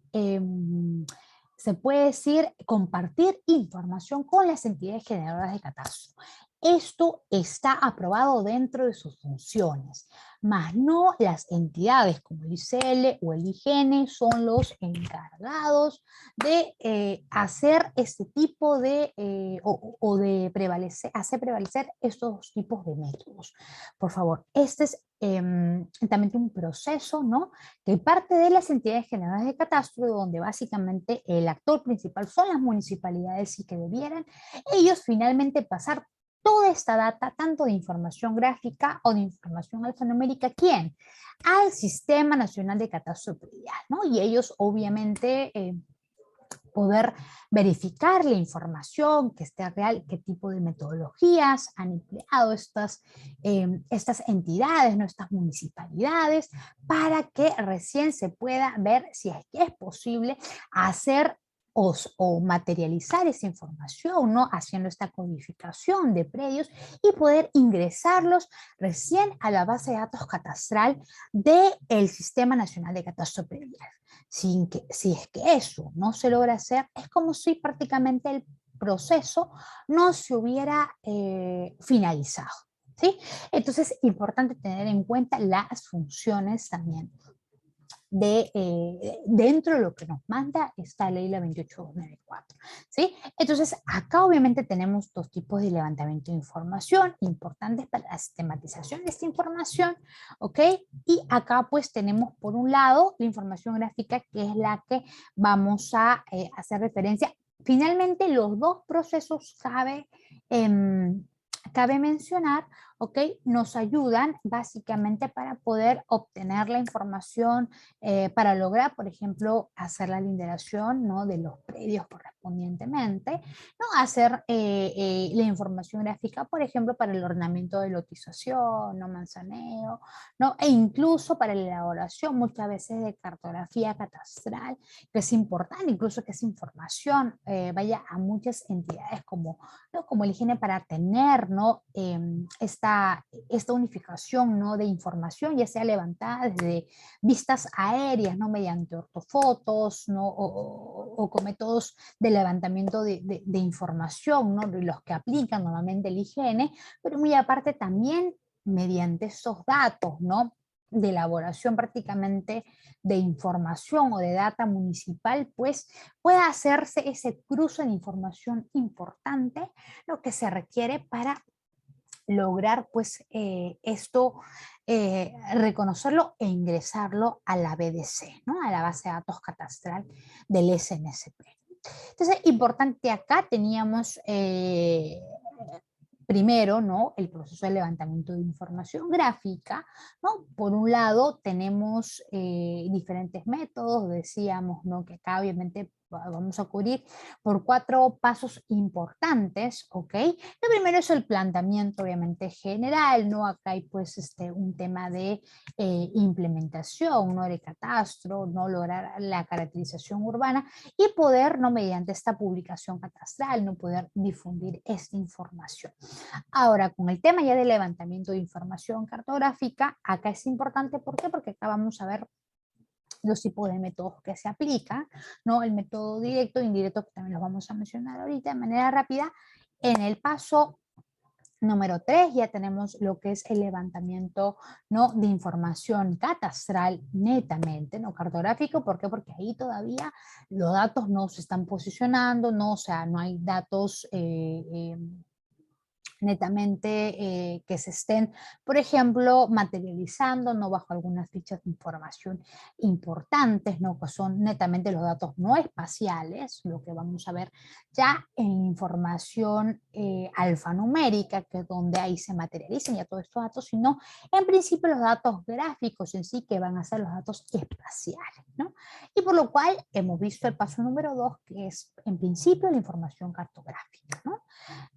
se puede decir, compartir información con las entidades generadoras de catastro. Esto está aprobado dentro de sus funciones, más no las entidades como el ICL o el IGN son los encargados de hacer este tipo de, o de hacer prevalecer estos tipos de métodos. Por favor, este es también un proceso, ¿no? Que parte de las entidades generadoras de catastro, donde básicamente el actor principal son las municipalidades y que debieran ellos finalmente pasar toda esta data, tanto de información gráfica o de información alfanumérica, ¿quién? Al Sistema Nacional de Catastro Predial, ¿no? Y ellos obviamente poder verificar la información, que esté real, qué tipo de metodologías han empleado estas entidades, ¿no? Estas municipalidades, para que recién se pueda ver si es que es posible hacer o materializar esa información, ¿no? Haciendo esta codificación de predios y poder ingresarlos recién a la base de datos catastral del Sistema Nacional de Catastro Predial. Si es que eso no se logra hacer, es como si prácticamente el proceso no se hubiera finalizado, ¿sí? Entonces, es importante tener en cuenta las funciones también dentro de lo que nos manda esta ley, la 28294, ¿sí? Entonces, acá obviamente tenemos dos tipos de levantamiento de información importantes para la sistematización de esta información, ¿ok? Y acá pues tenemos por un lado la información gráfica, que es la que vamos a hacer referencia. Finalmente, los dos procesos cabe mencionar, ¿ok? Nos ayudan básicamente para poder obtener la información, para lograr, por ejemplo, hacer la linderación, ¿no? De los predios correspondientemente, ¿no? Hacer la información gráfica, por ejemplo, para el ordenamiento de lotización, ¿no? Manzaneo, ¿no? E incluso para la elaboración muchas veces de cartografía catastral, que es importante, incluso que esa información vaya a muchas entidades como, ¿no? Como el IGN para tener, ¿no? Esta unificación, ¿no? De información, ya sea levantada desde vistas aéreas, ¿no? Mediante ortofotos, ¿no? O con métodos de levantamiento de información, ¿no? Los que aplican normalmente el IGN, pero muy aparte también mediante esos datos, ¿no? De elaboración prácticamente de información o de data municipal, pues pueda hacerse ese cruce de información importante, lo que se requiere para lograr pues esto, reconocerlo e ingresarlo a la BDC, ¿no? A la base de datos catastral del SNSP. Entonces, importante acá teníamos primero, ¿no? El proceso de levantamiento de información gráfica, ¿no? Por un lado, tenemos diferentes métodos, decíamos, ¿no? Que acá obviamente vamos a cubrir por 4 pasos importantes, ¿ok? Lo primero es el planteamiento, obviamente, general, ¿no? Acá hay, pues, un tema de implementación, ¿no? De catastro, ¿no? Lograr la caracterización urbana y poder, ¿no? Mediante esta publicación catastral, ¿no? Poder difundir esta información. Ahora, con el tema ya del levantamiento de información cartográfica, acá es importante, ¿por qué? Porque acá vamos a ver los tipos de métodos que se aplican, ¿no? El método directo e indirecto, que también los vamos a mencionar ahorita de manera rápida. En el paso número 3 ya tenemos lo que es el levantamiento, ¿no? De información catastral netamente, no cartográfico. ¿Por qué? Porque ahí todavía los datos no se están posicionando, no, o sea, no hay datos netamente que se estén, por ejemplo, materializando, no bajo algunas fichas de información importantes, ¿no? Que son netamente los datos no espaciales, lo que vamos a ver ya en información alfanumérica, que es donde ahí se materializan ya todos estos datos, sino en principio los datos gráficos en sí, que van a ser los datos espaciales, ¿no? Y por lo cual hemos visto el paso número 2, que es en principio la información cartográfica, ¿no?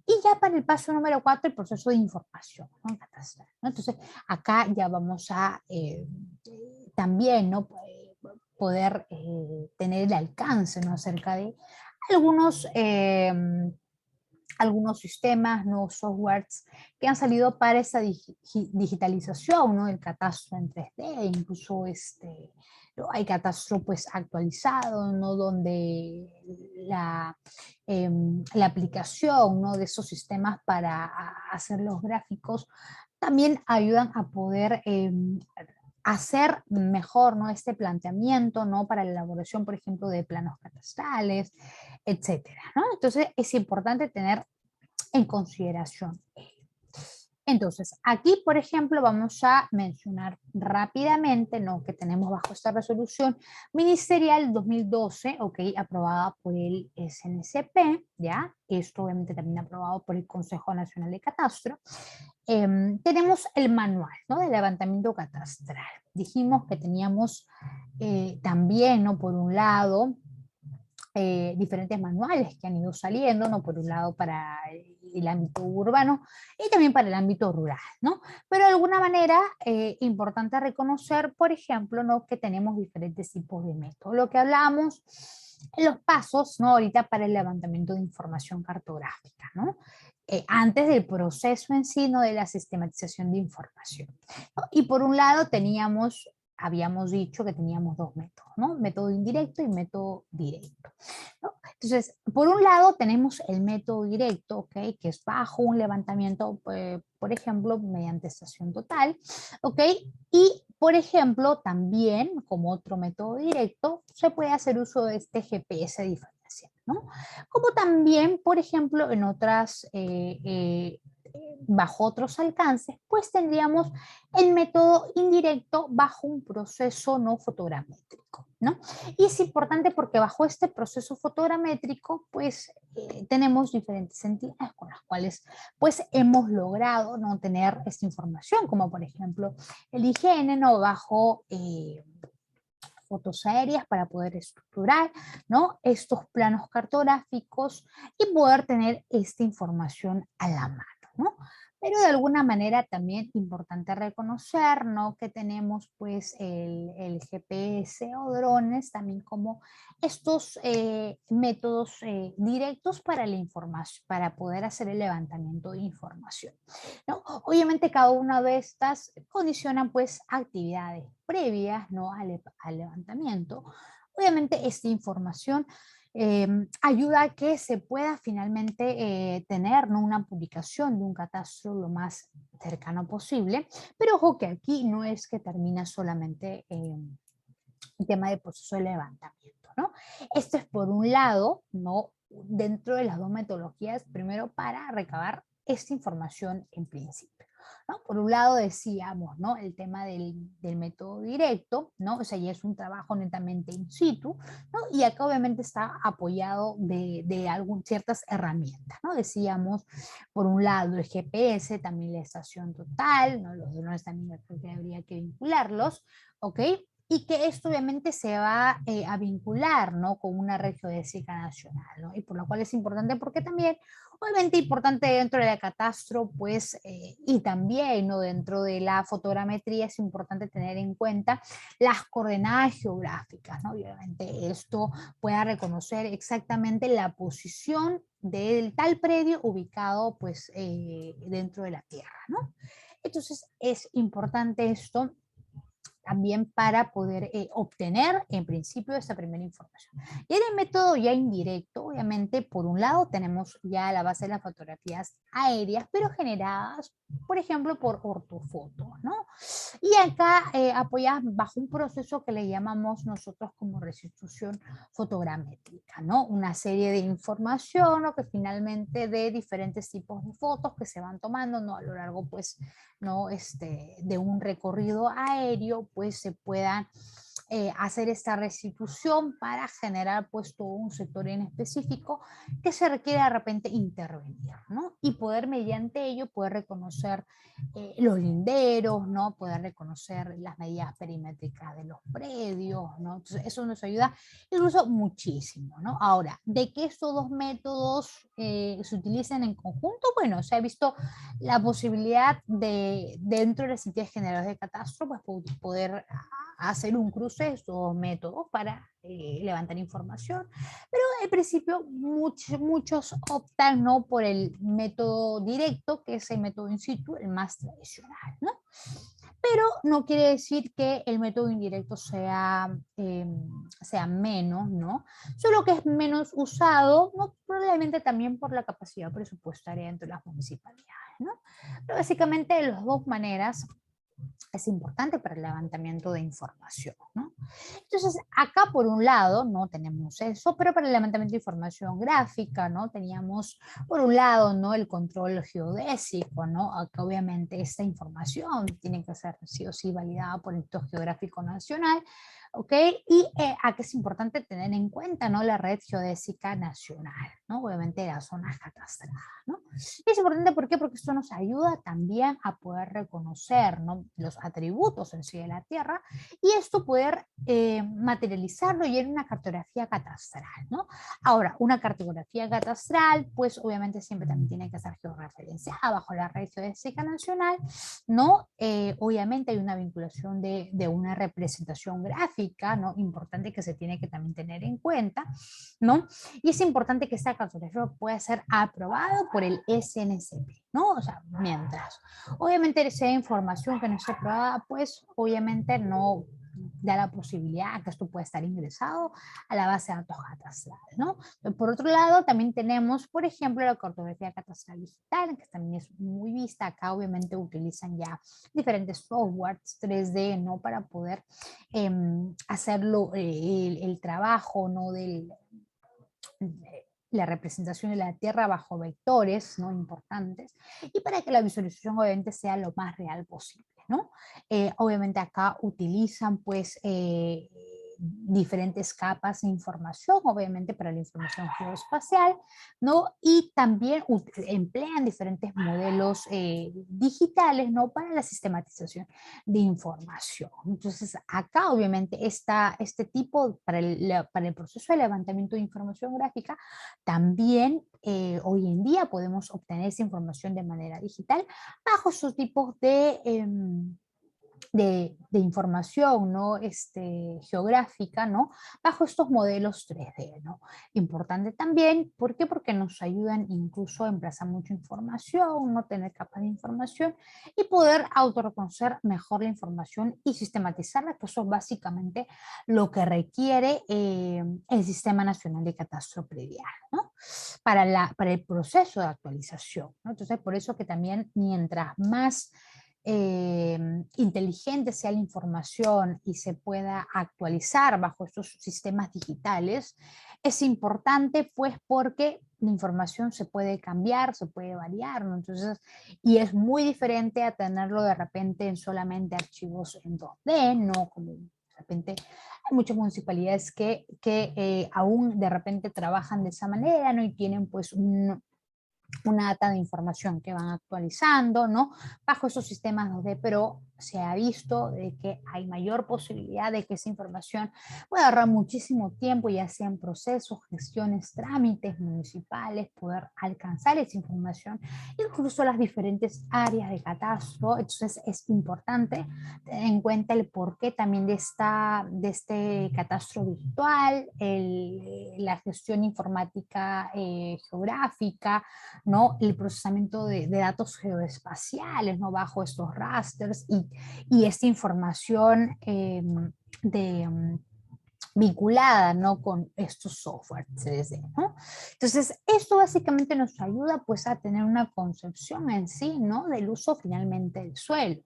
Y ya para el paso número 4, el proceso de información, ¿no? Catastral, ¿no? Entonces, acá ya vamos a también, ¿no? Poder tener el alcance, ¿no? Acerca de algunos, algunos sistemas, ¿no? Softwares que han salido para esa digitalización, ¿no? El catastro en 3D, incluso hay catastro pues actualizado, ¿no? Donde la aplicación, ¿no? De esos sistemas para hacer los gráficos también ayudan a poder hacer mejor, ¿no? Este planteamiento, ¿no? Para la elaboración, por ejemplo, de planos catastrales, etcétera, ¿no? Entonces es importante tener en consideración. Entonces, aquí, por ejemplo, vamos a mencionar rápidamente, ¿no? Que tenemos bajo esta resolución ministerial 2012, ok, aprobada por el SNCP, ¿ya? Esto obviamente también aprobado por el Consejo Nacional de Catastro. Tenemos el manual, ¿no? De levantamiento catastral. Dijimos que teníamos también, ¿no? Por un lado, diferentes manuales que han ido saliendo, ¿no? Por un lado para el ámbito urbano y también para el ámbito rural, ¿no? Pero de alguna manera, importante reconocer, por ejemplo, ¿no? Que tenemos diferentes tipos de métodos. Lo que hablamos en los pasos, ¿no? Ahorita para el levantamiento de información cartográfica, ¿no? Antes del proceso en sí, ¿no? De la sistematización de información, ¿no? Y por un lado habíamos dicho que teníamos 2 métodos, ¿no? Método indirecto y método directo, ¿no? Entonces, por un lado tenemos el método directo, ¿ok? Que es bajo un levantamiento, por ejemplo, mediante estación total, ¿ok? Y, por ejemplo, también, como otro método directo, se puede hacer uso de este GPS diferencial, ¿no? Como también, por ejemplo, en otras bajo otros alcances, pues tendríamos el método indirecto bajo un proceso no fotogramétrico. ¿no? Y es importante porque bajo este proceso fotogramétrico, pues tenemos diferentes entidades con las cuales pues hemos logrado no tener esta información, como por ejemplo el IGN, ¿no? Bajo fotos aéreas para poder estructurar, ¿no? Estos planos cartográficos y poder tener esta información a la mano, ¿no? Pero de alguna manera también importante reconocer, ¿no? Que tenemos pues el GPS o drones también como estos métodos directos para la información, para poder hacer el levantamiento de información, ¿no? Obviamente cada una de estas condicionan pues actividades previas, ¿no? Al levantamiento. Obviamente esta información ayuda a que se pueda finalmente tener, ¿no? Una publicación de un catastro lo más cercano posible, pero ojo que aquí no es que termina solamente el tema del proceso de levantamiento, ¿no? Esto es por un lado, ¿no? Dentro de las dos metodologías, primero para recabar esta información en principio, ¿no? Por un lado decíamos, ¿no? El tema del método directo, ¿no? O sea, ya es un trabajo netamente in situ, ¿no? Y acá obviamente está apoyado de ciertas herramientas, ¿no? Decíamos, por un lado, el GPS, también la estación total, ¿no? Los drones también creo que habría que vincularlos, ¿ok? Y que esto obviamente se va a vincular, ¿no? Con una red geodésica nacional, ¿no? Y por lo cual es importante porque también, obviamente importante dentro de la catastro, pues, y también, ¿no? Dentro de la fotogrametría es importante tener en cuenta las coordenadas geográficas, ¿no? Y obviamente esto pueda reconocer exactamente la posición del tal predio ubicado, pues, dentro de la Tierra, ¿no? Entonces es importante esto también para poder obtener en principio esta primera información. Y en el método ya indirecto, obviamente, por un lado tenemos ya la base de las fotografías aéreas, pero generadas, por ejemplo, por ortofoto, ¿no? Y acá apoyadas bajo un proceso que le llamamos nosotros como restitución fotogramétrica, ¿no? Una serie de información o que finalmente de diferentes tipos de fotos que se van tomando, ¿no? A lo largo, pues, ¿no? De un recorrido aéreo, pues se puedan hacer esta restitución para generar pues todo un sector en específico que se requiere de repente intervenir, ¿no? Y poder mediante ello poder reconocer los linderos, ¿no? Poder reconocer las medidas perimétricas de los predios, ¿no? Entonces eso nos ayuda incluso muchísimo, ¿no? Ahora, de que estos dos métodos se utilicen en conjunto, bueno, se ha visto la posibilidad de, dentro de las entidades generales de catastro, pues poder hacer un cruce de estos dos métodos para levantar información. Pero en principio muchos optan no por el método directo, que es el método in situ, el más tradicional, ¿no? Pero no quiere decir que el método indirecto sea menos, ¿no? Solo que es menos usado, ¿no? Probablemente también por la capacidad presupuestaria dentro de las municipalidades, ¿no? Pero básicamente de las dos maneras es importante para el levantamiento de información, ¿no? Entonces, acá por un lado, ¿no? Tenemos eso, pero para el levantamiento de información gráfica, ¿no? Teníamos por un lado, ¿no? El control geodésico, ¿no? Acá obviamente esta información tiene que ser sí o sí validada por el Instituto Geográfico Nacional, ¿ok? Y acá es importante tener en cuenta, ¿no? La red geodésica nacional, ¿no? Obviamente las zonas catastradas, ¿no? Y es importante, ¿por qué? Porque esto nos ayuda también a poder reconocer, ¿no? Los atributos en sí de la Tierra y esto poder materializarlo y en una cartografía catastral, ¿no? Ahora, una cartografía catastral, pues obviamente siempre también tiene que ser georreferenciada bajo la red geodésica nacional, ¿no? Obviamente hay una vinculación de una representación gráfica, ¿no? Importante que se tiene que también tener en cuenta, ¿no? Y es importante que esta cartografía pueda ser aprobada por el SNCP, ¿no? O sea, mientras. Obviamente sea información que no esté aprobada, pues obviamente no da la posibilidad a que esto pueda estar ingresado a la base de datos catastral, ¿no? Por otro lado, también tenemos, por ejemplo, la cartografía catastral digital, que también es muy vista. Acá obviamente utilizan ya diferentes softwares 3D, ¿no? Para poder hacerlo, el trabajo, ¿no? La representación de la Tierra bajo vectores, ¿no? Importantes, y para que la visualización obviamente sea lo más real posible, ¿no? Obviamente acá utilizan pues diferentes capas de información, obviamente para la información geoespacial, ¿no? Y también emplean diferentes modelos digitales, ¿no? Para la sistematización de información. Entonces, acá obviamente este tipo, para el proceso de levantamiento de información gráfica, también hoy en día podemos obtener esa información de manera digital bajo sus tipos de información, ¿no? Geográfica, ¿no? Bajo estos modelos 3D, ¿no? Importante también, ¿por qué? Porque nos ayudan incluso a emplazar mucha información, no tener capas de información y poder autorreconocer mejor la información y sistematizarla, que eso es básicamente lo que requiere el Sistema Nacional de Catastro Predial, ¿no? Para el proceso de actualización, ¿no? Entonces, por eso que también mientras más inteligente sea la información y se pueda actualizar bajo estos sistemas digitales, es importante pues porque la información se puede cambiar, se puede variar, ¿no? Entonces, y es muy diferente a tenerlo de repente en solamente archivos en 2D, no como de repente hay muchas municipalidades que aún de repente trabajan de esa manera, ¿no? Y tienen pues una data de información que van actualizando, ¿no? Bajo esos sistemas 2D, pero se ha visto de que hay mayor posibilidad de que esa información pueda ahorrar muchísimo tiempo, ya sean procesos, gestiones, trámites municipales, poder alcanzar esa información, incluso las diferentes áreas de catastro. Entonces es importante tener en cuenta el porqué también de este catastro virtual, la gestión informática geográfica, ¿no? El procesamiento de datos geoespaciales, ¿no? Bajo estos rasters y esta información de vinculada, ¿no? Con estos software 3D, ¿no? Entonces, esto básicamente nos ayuda pues a tener una concepción en sí, ¿no? Del uso finalmente del suelo.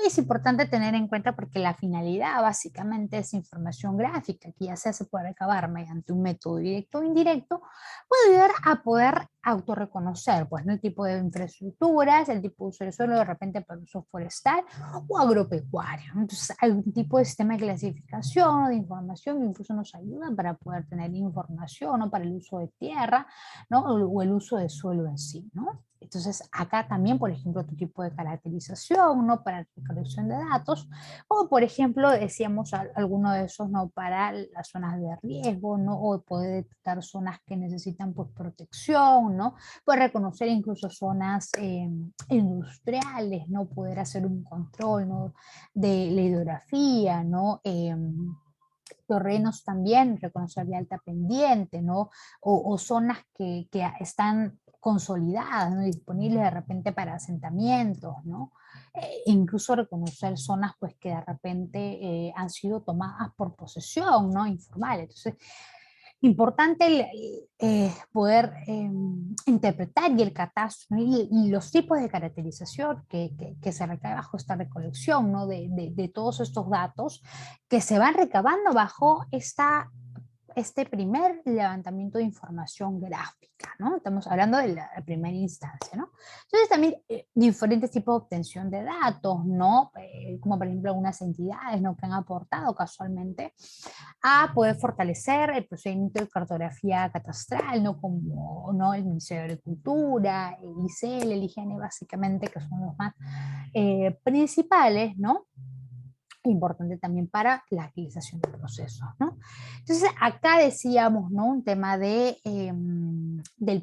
Y es importante tener en cuenta porque la finalidad básicamente es información gráfica, que ya sea se puede recabar mediante un método directo o indirecto, puede ayudar a poder autorreconocer, pues, ¿no? El tipo de infraestructuras, el tipo de uso del suelo de repente para uso forestal o agropecuario, ¿no? Entonces, hay un tipo de sistema de clasificación o de información que incluso nos ayuda para poder tener información, ¿no? Para el uso de tierra, ¿no? O el uso de suelo en sí, ¿no? Entonces, acá también, por ejemplo, otro tipo de caracterización, ¿no? Para recolección de datos, o por ejemplo, decíamos alguno de esos, ¿no? Para las zonas de riesgo, ¿no? O poder detectar zonas que necesitan, pues, protección, ¿no? Poder reconocer incluso zonas industriales, ¿no? Poder hacer un control, ¿no? De la hidrografía, ¿no? Terrenos también, reconocer de alta pendiente, ¿no? O zonas que están consolidadas, ¿no? Disponibles de repente para asentamientos, ¿no? Incluso reconocer zonas pues que de repente han sido tomadas por posesión, ¿no? Informal. Entonces, importante poder interpretar y el catastro, ¿no? Y los tipos de caracterización que se recae bajo esta recolección, ¿no? De todos estos datos que se van recabando bajo este primer levantamiento de información gráfica, ¿no? Estamos hablando de la primera instancia, ¿no? Entonces también diferentes tipos de obtención de datos, ¿no? Como por ejemplo algunas entidades, ¿no? Que han aportado casualmente a poder fortalecer el procedimiento de cartografía catastral, ¿no? Como, ¿no? El Ministerio de Agricultura, el ICL, el IGN, básicamente, que son los más principales, ¿no? Importante también para la agilización del proceso, ¿no? Entonces, acá decíamos, ¿no? Un tema del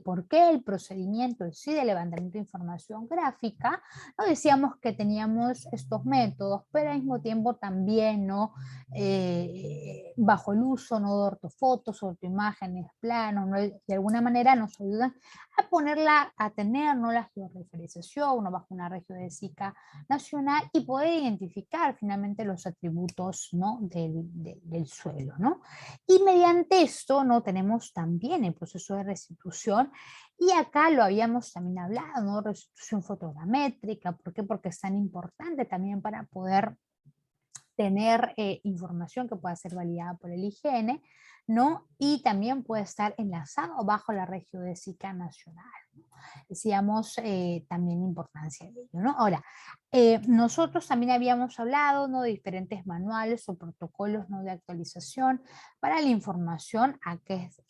por qué el procedimiento en sí de levantamiento de información gráfica, ¿no? Decíamos que teníamos estos métodos, pero al mismo tiempo también, ¿no? Bajo el uso, ¿no? De ortofotos, ortoimágenes, planos, ¿no? De alguna manera nos ayudan a tener, ¿no? La georreferenciación, ¿no? Bajo una geodésica nacional y poder identificar finalmente los atributos, ¿no? del suelo, ¿no? Y mediante esto, ¿no? Tenemos también el proceso de restitución y acá lo habíamos también hablado, ¿no? Restitución fotogramétrica, ¿por qué? Porque es tan importante también para poder tener información que pueda ser validada por el IGN, ¿no? Y también puede estar enlazado bajo la red geodésica nacional. decíamos también la importancia de ello, ¿no? Ahora, nosotros también habíamos hablado, ¿no?, de diferentes manuales o protocolos, ¿no?, de actualización para la información, a que es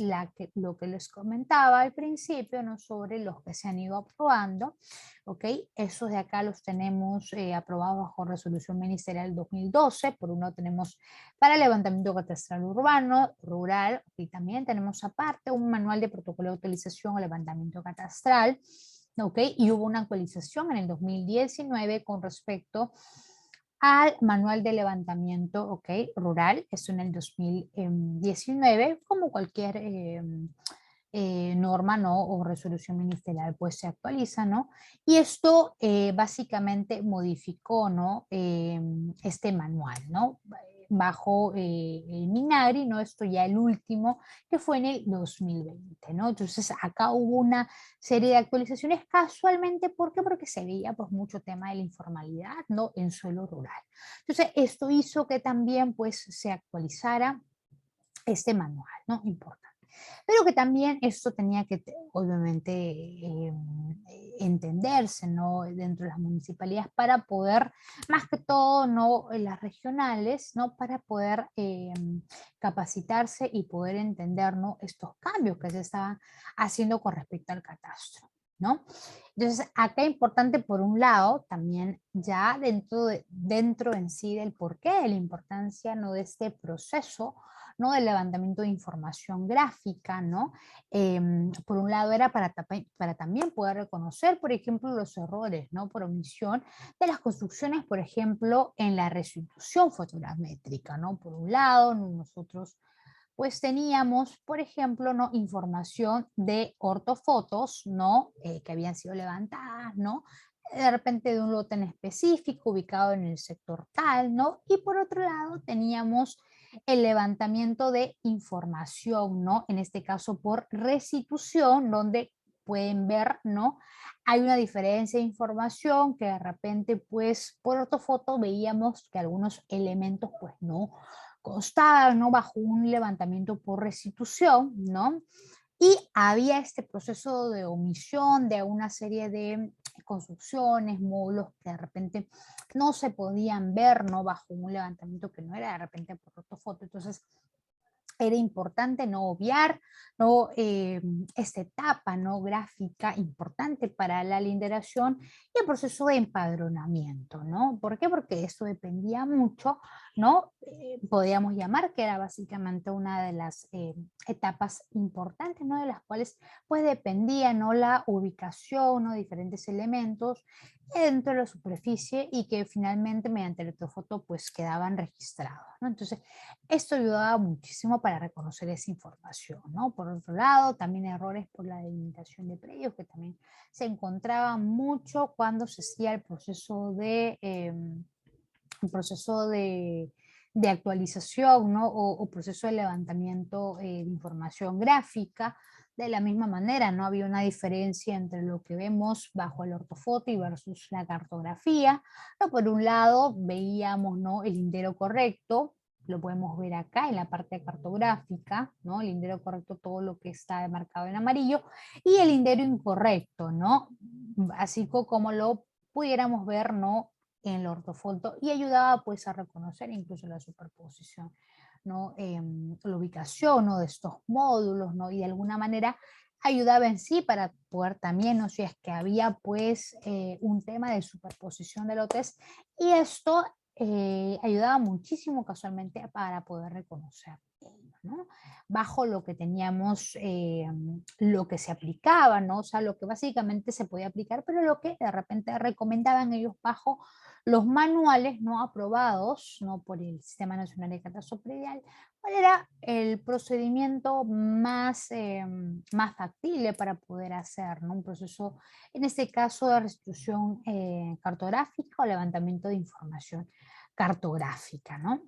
lo que les comentaba al principio, ¿no?, sobre los que se han ido aprobando, ¿ok? Esos de acá los tenemos aprobados bajo resolución ministerial 2012. Por uno tenemos para levantamiento catastral urbano, rural, y también tenemos aparte un manual de protocolo de utilización o levantamiento catastral, ¿ok? Y hubo una actualización en el 2019 con respecto al manual de levantamiento, ¿ok?, rural, eso en el 2019, como cualquier norma, ¿no?, o resolución ministerial, pues se actualiza, ¿no? Y esto básicamente modificó, ¿no?, este manual, ¿no? Bajo el Minagri, ¿no? Esto ya el último, que fue en el 2020, ¿no? Entonces acá hubo una serie de actualizaciones casualmente, ¿por qué? Porque se veía pues mucho tema de la informalidad, ¿no?, en suelo rural. Entonces esto hizo que también pues se actualizara este manual, ¿no? Importante. Pero que también esto tenía que, obviamente, entenderse, ¿no?, dentro de las municipalidades para poder, más que todo, ¿no?, las regionales, ¿no?, para poder capacitarse y poder entender, ¿no?, estos cambios que se estaban haciendo con respecto al catastro, ¿no? Entonces, acá es importante, por un lado, también ya dentro en sí del porqué de la importancia, ¿no?, de este proceso, ¿no?, del levantamiento de información gráfica, ¿no? Por un lado era para también poder reconocer, por ejemplo, los errores, ¿no?, por omisión de las construcciones, por ejemplo, en la restitución fotogramétrica, ¿no? Por un lado, nosotros pues teníamos, por ejemplo, ¿no?, información de ortofotos, ¿no?, que habían sido levantadas, ¿no?, de repente de un lote en específico ubicado en el sector tal, ¿no? Y por otro lado teníamos el levantamiento de información, ¿no?, en este caso por restitución, donde pueden ver, ¿no?, hay una diferencia de información que de repente, pues, por ortofoto veíamos que algunos elementos, pues, no constaban, ¿no?, bajo un levantamiento por restitución, ¿no? Y había este proceso de omisión de una serie de construcciones, módulos que de repente no se podían ver, ¿no?, bajo un levantamiento que no era de repente por ortofoto. Entonces, era importante no obviar, ¿no?, esta etapa, ¿no?, gráfica importante para la linderación y el proceso de empadronamiento, ¿no? ¿Por qué? Porque esto dependía mucho, ¿no? Podríamos llamar que era básicamente una de las etapas importantes, ¿no?, de las cuales pues dependía, ¿no?, la ubicación, ¿no?, de diferentes elementos dentro de la superficie y que finalmente mediante el ortofoto pues quedaban registrados, ¿no? Entonces, esto ayudaba muchísimo para reconocer esa información, ¿no? Por otro lado, también errores por la delimitación de predios, que también se encontraban mucho cuando se hacía el proceso de actualización, ¿no?, o proceso de levantamiento de información gráfica. De la misma manera, no había una diferencia entre lo que vemos bajo el ortofoto y versus la cartografía, ¿no? Por un lado, veíamos, ¿no?, el lindero correcto, lo podemos ver acá en la parte cartográfica, ¿no? El lindero correcto, todo lo que está marcado en amarillo, y el lindero incorrecto, ¿no? Así como lo pudiéramos ver, ¿no?, en el ortofoto, y ayudaba pues a reconocer incluso la superposición, ¿no? La ubicación, ¿no?, de estos módulos, ¿no? Y de alguna manera ayudaba en sí para poder también, ¿no?, si es que había pues un tema de superposición de lotes, y esto ayudaba muchísimo casualmente para poder reconocer, ¿no?, bajo lo que teníamos, lo que se aplicaba, ¿no? O sea, lo que básicamente se podía aplicar, pero lo que de repente recomendaban ellos bajo los manuales no aprobados, ¿no?, por el Sistema Nacional de Catastro Predial, cuál era el procedimiento más factible para poder hacer, ¿no?, un proceso, en este caso, de restitución cartográfica o levantamiento de información cartográfica, ¿no?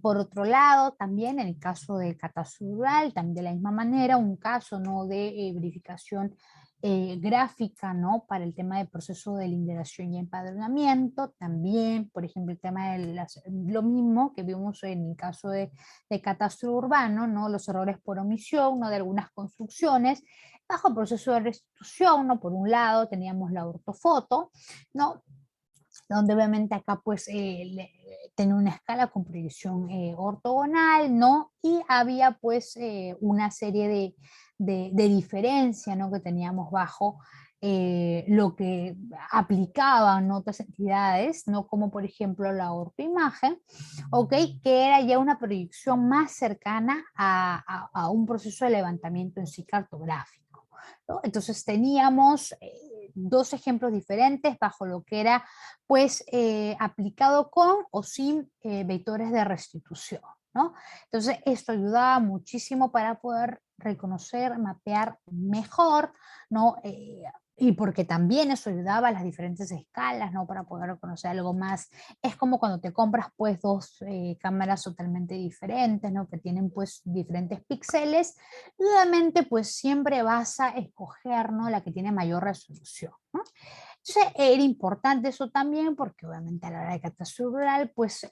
Por otro lado, también en el caso del catastro rural, también de la misma manera, un caso, ¿no?, de verificación gráfica, ¿no?, para el tema del proceso de linderación y empadronamiento. También, por ejemplo, el tema de lo mismo que vimos en el caso de catastro urbano, ¿no?, los errores por omisión, ¿no?, de algunas construcciones. Bajo el proceso de restitución, ¿no? Por un lado teníamos la ortofoto, ¿no? Donde obviamente acá pues tenía una escala con proyección ortogonal, ¿no? Y había pues una serie de diferencia, ¿no? Que teníamos bajo lo que aplicaban otras entidades, ¿no? Como por ejemplo la ortoimagen, ¿ok? Que era ya una proyección más cercana a un proceso de levantamiento en sí cartográfico, ¿no? Entonces teníamos dos ejemplos diferentes bajo lo que era pues aplicado con o sin vectores de restitución, ¿no? Entonces esto ayudaba muchísimo para poder reconocer, mapear mejor, ¿no? Y porque también eso ayudaba a las diferentes escalas, ¿no? Para poder reconocer algo más. Es como cuando te compras pues dos cámaras totalmente diferentes, ¿no? Que tienen pues diferentes píxeles. Y obviamente pues siempre vas a escoger, ¿no? La que tiene mayor resolución, ¿no? Entonces era importante eso también porque obviamente a la hora de catastro rural pues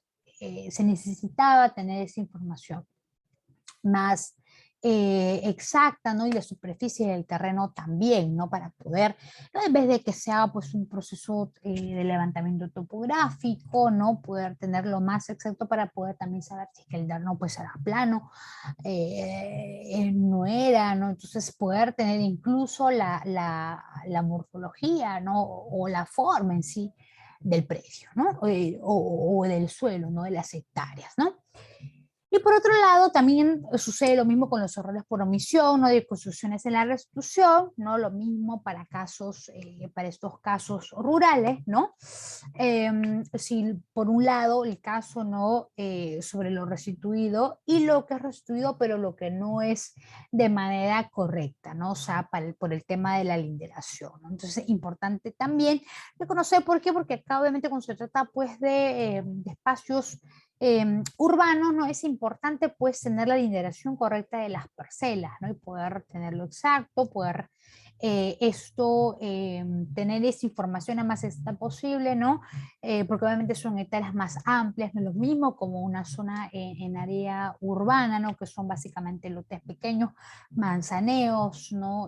se necesitaba tener esa información más exacta, ¿no? Y la superficie del terreno también, ¿no? Para poder, ¿no? En vez de que sea pues un proceso de levantamiento topográfico, ¿no? Poder tenerlo más exacto para poder también saber si es que el terreno pues era plano, no era, ¿no? Entonces poder tener incluso la morfología, ¿no? O la forma en sí del predio, ¿no? O del suelo, ¿no? De las hectáreas, ¿no? Y por otro lado, también sucede lo mismo con los errores por omisión, no de construcciones en la restitución, ¿no? Lo mismo para casos, para estos casos rurales, ¿no? Si por un lado el caso no sobre lo restituido y lo que es restituido, pero lo que no es de manera correcta, ¿no? O sea, por el tema de la linderación, ¿no? Entonces, importante también reconocer por qué, porque acá obviamente cuando se trata pues de espacios urbanos, ¿no? Es importante pues tener la linderación correcta de las parcelas, ¿no? Y poder tenerlo exacto, poder tener esa información a más exacta posible, ¿no? Porque obviamente son hectáreas más amplias, no es lo mismo como una zona en área urbana, ¿no? Que son básicamente lotes pequeños, manzaneos, ¿no?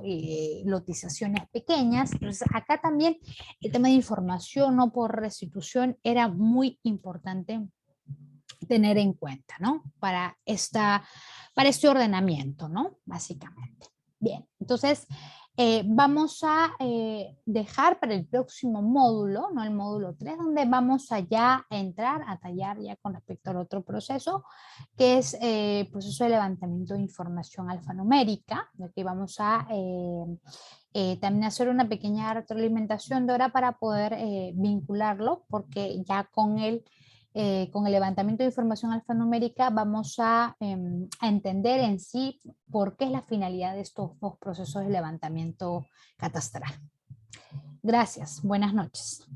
Lotizaciones pequeñas. Entonces acá también el tema de información, ¿no? Por restitución era muy importante tener en cuenta, ¿no? Para este ordenamiento, ¿no? Básicamente. Bien, entonces vamos a dejar para el próximo módulo, ¿no? El módulo 3, donde vamos a ya entrar a tallar ya con respecto al otro proceso, que es el proceso de levantamiento de información alfanumérica. Aquí vamos a también hacer una pequeña retroalimentación de hora para poder vincularlo, porque ya con el levantamiento de información alfanumérica vamos a entender en sí por qué es la finalidad de estos dos procesos de levantamiento catastral. Gracias, buenas noches.